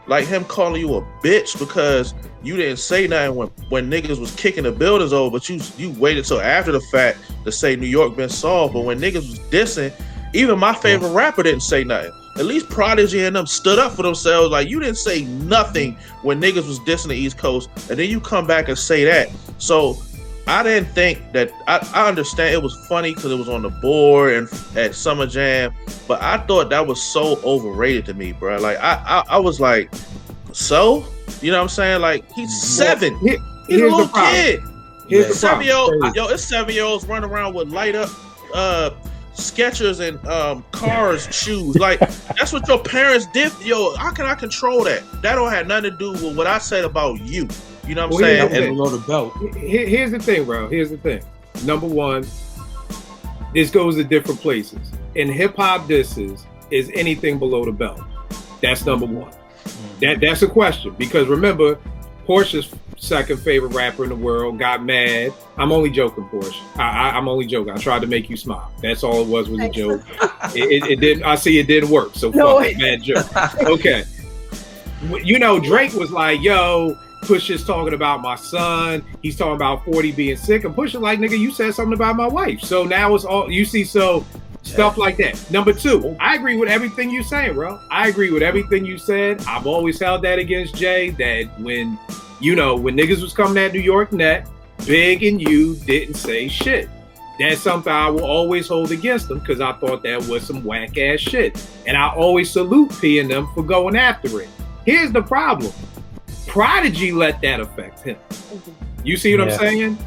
F: like him calling you a bitch because you didn't say nothing when niggas was kicking the buildings over, but you waited till after the fact to say New York been solved. But when niggas was dissing, even my favorite rapper didn't say nothing. At least Prodigy and them stood up for themselves. Like, you didn't say nothing when niggas was dissing the East Coast, and then you come back and say that. So I didn't think that, I understand it was funny because it was on the board and at Summer Jam, but I thought that was so overrated to me, bro. Like, I was like, so? You know what I'm saying? Like, he's 7. He's a little kid.
C: Here's the
F: 7-year-old. Yo, it's 7-year-olds running around with light up Skechers and cars shoes. Like, that's what your parents did. Yo, how can I control that? That don't have nothing to do with what I said about you. You know what I'm saying?
E: And below the belt.
C: Here's the thing, bro. Here's the thing. Number one, this goes to different places. In hip hop disses, is anything below the belt? That's number one. That's a question, because remember, Portia's second favorite rapper in the world, got mad. I'm only joking, Porsche. I'm only joking. I tried to make you smile. That's all it was a joke. It didn't. I see it didn't work. So fuck it, bad joke. Okay. You know, Drake was like, yo, Pusha's talking about my son. He's talking about 40 being sick. And Pusha like, nigga, you said something about my wife. So now it's all, you see, so stuff like that. Number two, I agree with everything you saying, bro. I agree with everything you said. I've always held that against Jay, that when, you know, when niggas was coming at New York Net, Big and you didn't say shit. That's something I will always hold against them because I thought that was some whack ass shit. And I always salute P and them for going after it. Here's the problem. Prodigy let that affect him. You see what I'm saying?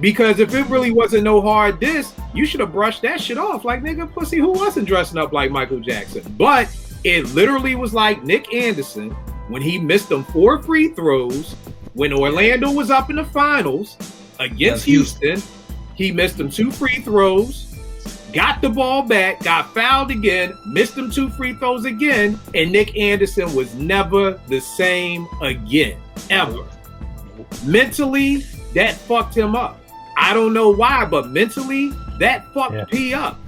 C: Because if it really wasn't no hard diss, you should have brushed that shit off. Like, nigga, pussy, who wasn't dressing up like Michael Jackson? But it literally was like Nick Anderson when he missed them 4 free throws when Orlando was up in the finals against Houston. He missed them 2 free throws, got the ball back, got fouled again, missed them 2 free throws again, and Nick Anderson was never the same again, ever. Mentally, that fucked him up. I don't know why, but mentally, that fucked P up.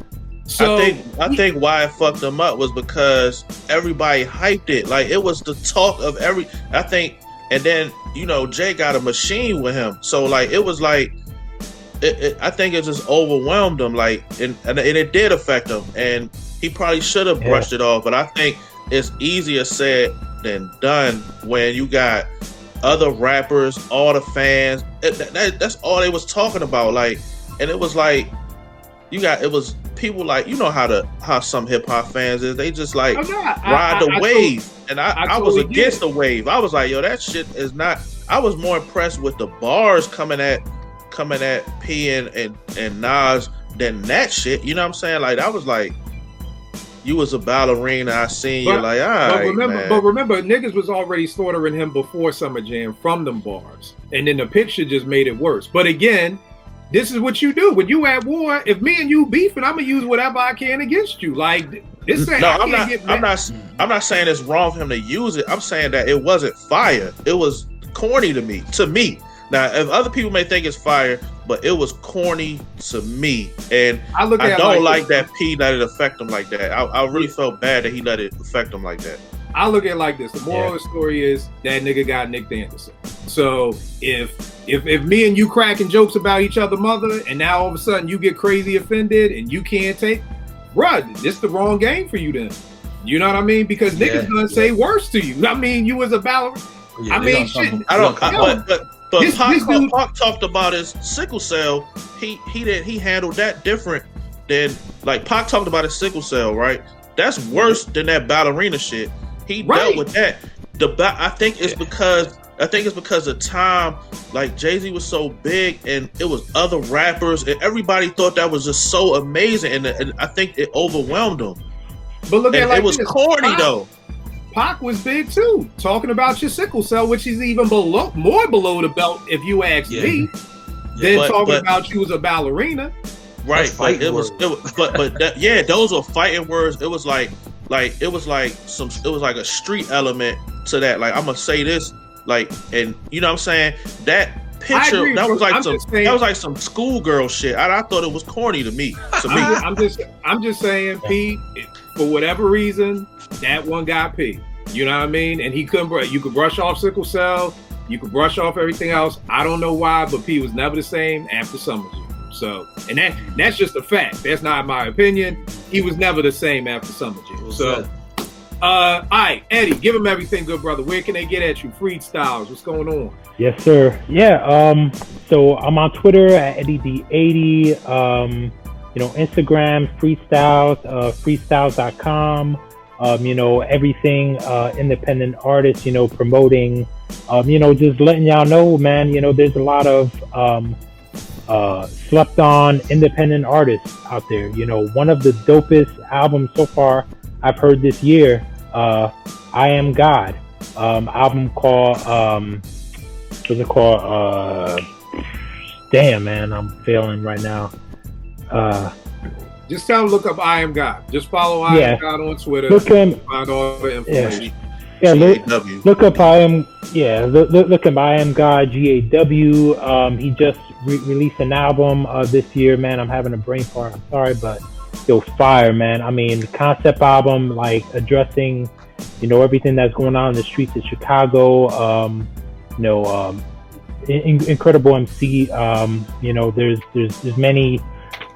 C: So
F: I think why it fucked him up was because everybody hyped it. Like, it was the talk of I think, and then, you know, Jay got a machine with him. So, like, it was like, I think it just overwhelmed him, like, and it did affect him, and he probably should have brushed it off. But I think it's easier said than done when you got other rappers, all the fans. That's all they was talking about, like, and it was like it was people like, you know how some hip hop fans is. They just like ride the wave, and I was against the wave. I was like, yo, that shit is not. I was more impressed with the bars coming at P and Nas than that shit. You know what I'm saying? Like, I was like, you was a ballerina. I seen you, like, all right,
C: but remember, niggas was already slaughtering him before Summer Jam from them bars, and then the picture just made it worse. But again, this is what you do when you at war. If me and you beefing, I'm gonna use whatever I can against you. Like, this ain't.
F: No, I'm not saying it's wrong for him to use it. I'm saying that it wasn't fire. It was corny to me. Now, if other people may think it's fire, but it was corny to me, and I don't like that P let it affect him like that. I really felt bad that he let it affect him like that.
C: I look at it like this: the moral of the story is that nigga got Nick Anderson. So if me and you cracking jokes about each other mother, and now all of a sudden you get crazy offended and you can't take, bruh, this the wrong game for you then. You know what I mean? Because niggas gonna say worse to you. I mean, you was a ballerina. I mean, shit.
F: But Pac talked about his sickle cell. He handled that different than, like, Pac talked about his sickle cell, right? That's worse than that ballerina shit. He dealt with that. I think it's because the time, like, Jay-Z was so big and it was other rappers and everybody thought that was just so amazing, and I think it overwhelmed them.
C: But look at
F: it was corny though.
C: Pac was big too, talking about your sickle cell, which is even more below the belt, if you ask me, than talking about you as a ballerina.
F: Right, but those were fighting words. It was like a street element to that. Like, I'm gonna say this, like, and you know what I'm saying? That picture, that was like some schoolgirl shit. I thought it was corny to me.
C: I'm just saying, Pete, for whatever reason, that one got P. You know what I mean? And he couldn't. You could brush off sickle cell. You could brush off everything else. I don't know why, but P was never the same after Summer Jam. So, and that's just a fact. That's not my opinion. He was never the same after Summer Jam. So, all right, Eddie, give him everything, good brother. Where can they get at you? Freestyles, what's going on?
G: Yes, sir. Yeah. So I'm on Twitter at EddieD80. Instagram freestyles, freestyles.com. Everything independent artists, promoting, just letting y'all know, man, there's a lot of slept on independent artists out there. One of the dopest albums so far I've heard this year, I Am God, album called, what's it called? Damn, man, I'm failing right now.
C: Just tell him, look up I Am God. Just follow I Am God on Twitter.
G: Look him.
C: Find all the information.
G: Yeah,
F: GAW.
G: look up look up I Am God GAW. He just released an album this year, man. I'm having a brain fart. I'm sorry, but yo, fire, man. I mean, concept album, like addressing, everything that's going on in the streets of Chicago. Incredible MC. There's many,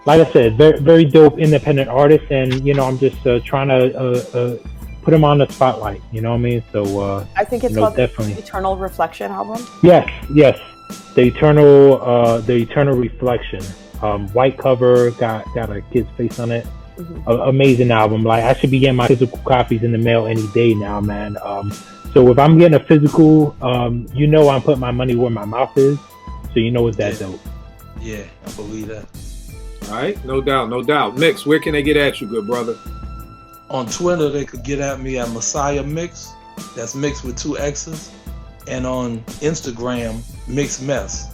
G: like I said, very, very dope independent artists, and I'm just trying to put him on the spotlight. You know what I mean? So
D: I think it's called
G: definitely
D: the Eternal Reflection album.
G: Yes, the Eternal Reflection. White cover, got a kid's face on it.
D: Mm-hmm.
G: Amazing album. Like, I should be getting my physical copies in the mail any day now, man. So if I'm getting a physical, I'm putting my money where my mouth is. So it's that dope.
E: Yeah, I believe that.
C: All right, no doubt. Mix, where can they get at you, good brother?
E: On Twitter, they could get at me at Messiah Mix. That's Mix with 2 X's. And on Instagram, Mix Mess.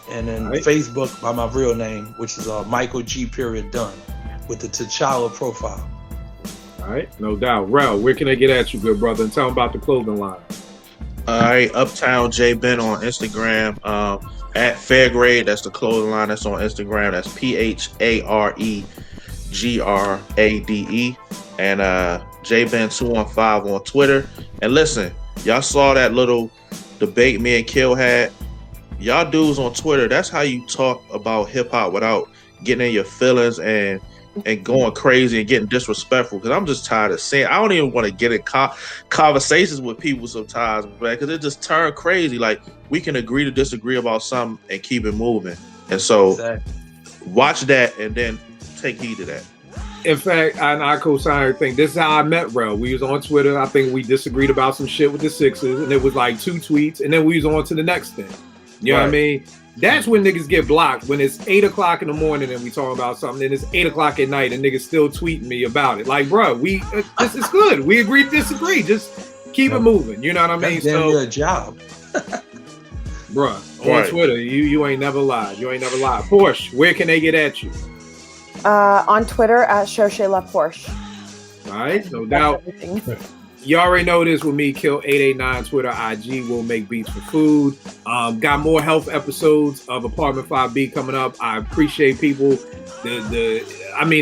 E: And then Facebook by my real name, which is Michael G. Dunn, with the T'Challa profile.
C: All right, no doubt. Rel, where can they get at you, good brother? And tell them about the clothing line.
F: All right, Uptown J Ben on Instagram. At Fairgrade, that's the clothing line that's on Instagram. That's PHAREGRADE. And JBen215 on Twitter. And listen, y'all saw that little debate me and Kill had. Y'all dudes on Twitter, that's how you talk about hip hop without getting in your feelings and going crazy and getting disrespectful. Because I'm just tired of saying, I don't even want to get in conversations with people sometimes, man, because it just turned crazy. Like, we can agree to disagree about something and keep it moving. And so watch that and then take heed of that.
C: In fact, I co-sign everything. This is how I met Rel. We was on Twitter. I think we disagreed about some shit with the Sixers, and it was like 2 tweets, and then we was on to the next thing. You know what I mean? That's when niggas get blocked, when it's 8 o'clock in the morning and we talking about something, and it's 8 o'clock at night and niggas still tweeting me about it. Like, bro, this is good. We agree to disagree. Just keep it moving. You know what I mean?
E: That's damn your job.
C: Bro, on Twitter, you ain't never lied. Porsche, where can they get at you?
D: On Twitter at Cherchez La Porsche.
C: All right, no doubt. You already know this with me, Kill889, Twitter, IG, will make beats for food. Got more health episodes of Apartment 5B coming up. I appreciate people. The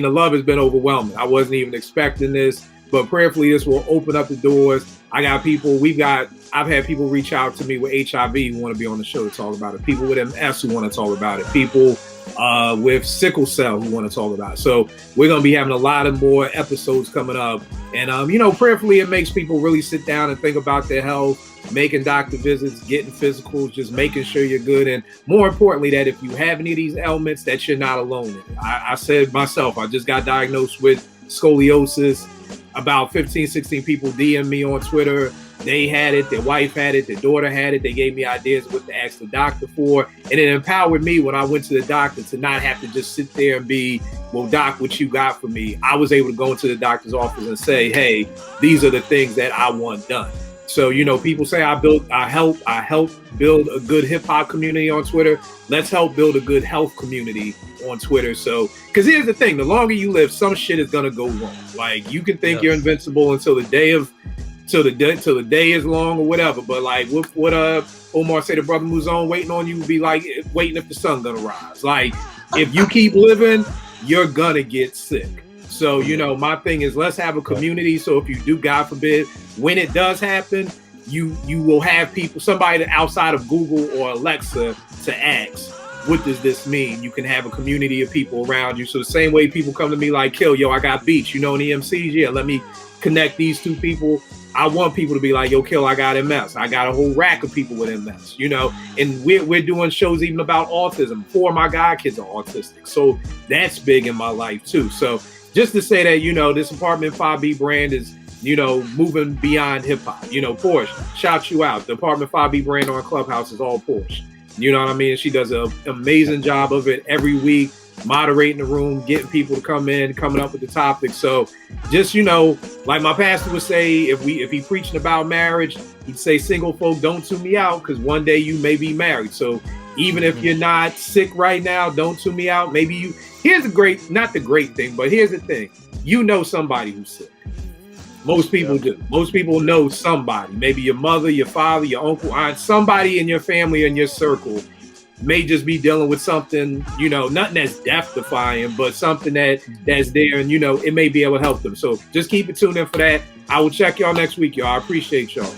C: love has been overwhelming. I wasn't even expecting this, but prayerfully this will open up the doors. I've had people reach out to me with HIV who want to be on the show to talk about it. People with MS who want to talk about it. People with sickle cell who want to talk about it. So we're going to be having a lot of more episodes coming up. And, prayerfully it makes people really sit down and think about their health, making doctor visits, getting physicals, just making sure you're good. And more importantly, that if you have any of these ailments, that you're not alone in it. I said myself, I just got diagnosed with scoliosis. About 15, 16 people DM me on Twitter. They had it, their wife had it, their daughter had it. They gave me ideas of what to ask the doctor for. And it empowered me when I went to the doctor to not have to just sit there and be, well, doc, what you got for me? I was able to go into the doctor's office and say, hey, these are the things that I want done. So, people say I help build a good hip hop community on Twitter. Let's help build a good health community on Twitter. So, because here's the thing, the longer you live, some shit is going to go wrong. Like, you can think you're invincible until the day is long or whatever. But like what Omar say, the brother Muzone waiting on you would be like waiting if the sun gonna rise. Like, if you keep living, you're gonna get sick. So, my thing is, let's have a community. So if you do, God forbid, when it does happen, you will have people, somebody outside of Google or Alexa to ask, what does this mean? You can have a community of people around you. So the same way people come to me like, Kill, I got beats, any EMCs? Yeah, let me connect these two people. I want people to be like, yo, Kill, I got MS. I got a whole rack of people with MS, and we're doing shows even about autism. 4 of my godkids are autistic. So that's big in my life too. So just to say that, this Apartment 5B brand is, moving beyond hip hop. Porsche, shout you out. The Apartment 5B brand on Clubhouse is all Porsche. You know what I mean? She does an amazing job of it every week, moderating the room, getting people to come in, coming up with the topics. So just, like my pastor would say, if he preaching about marriage, he'd say, single folk, don't tune me out, because one day you may be married. So even if you're not sick right now, don't tune me out. Here's not the great thing, but here's the thing. Somebody who's sick. Most people do. Most people know somebody, maybe your mother, your father, your uncle, aunt, somebody in your family, in your circle may just be dealing with something, you know, nothing that's death defying, but something that's there, and, you know, it may be able to help them. So just keep it tuned in for that. I will check y'all next week, y'all. I appreciate y'all.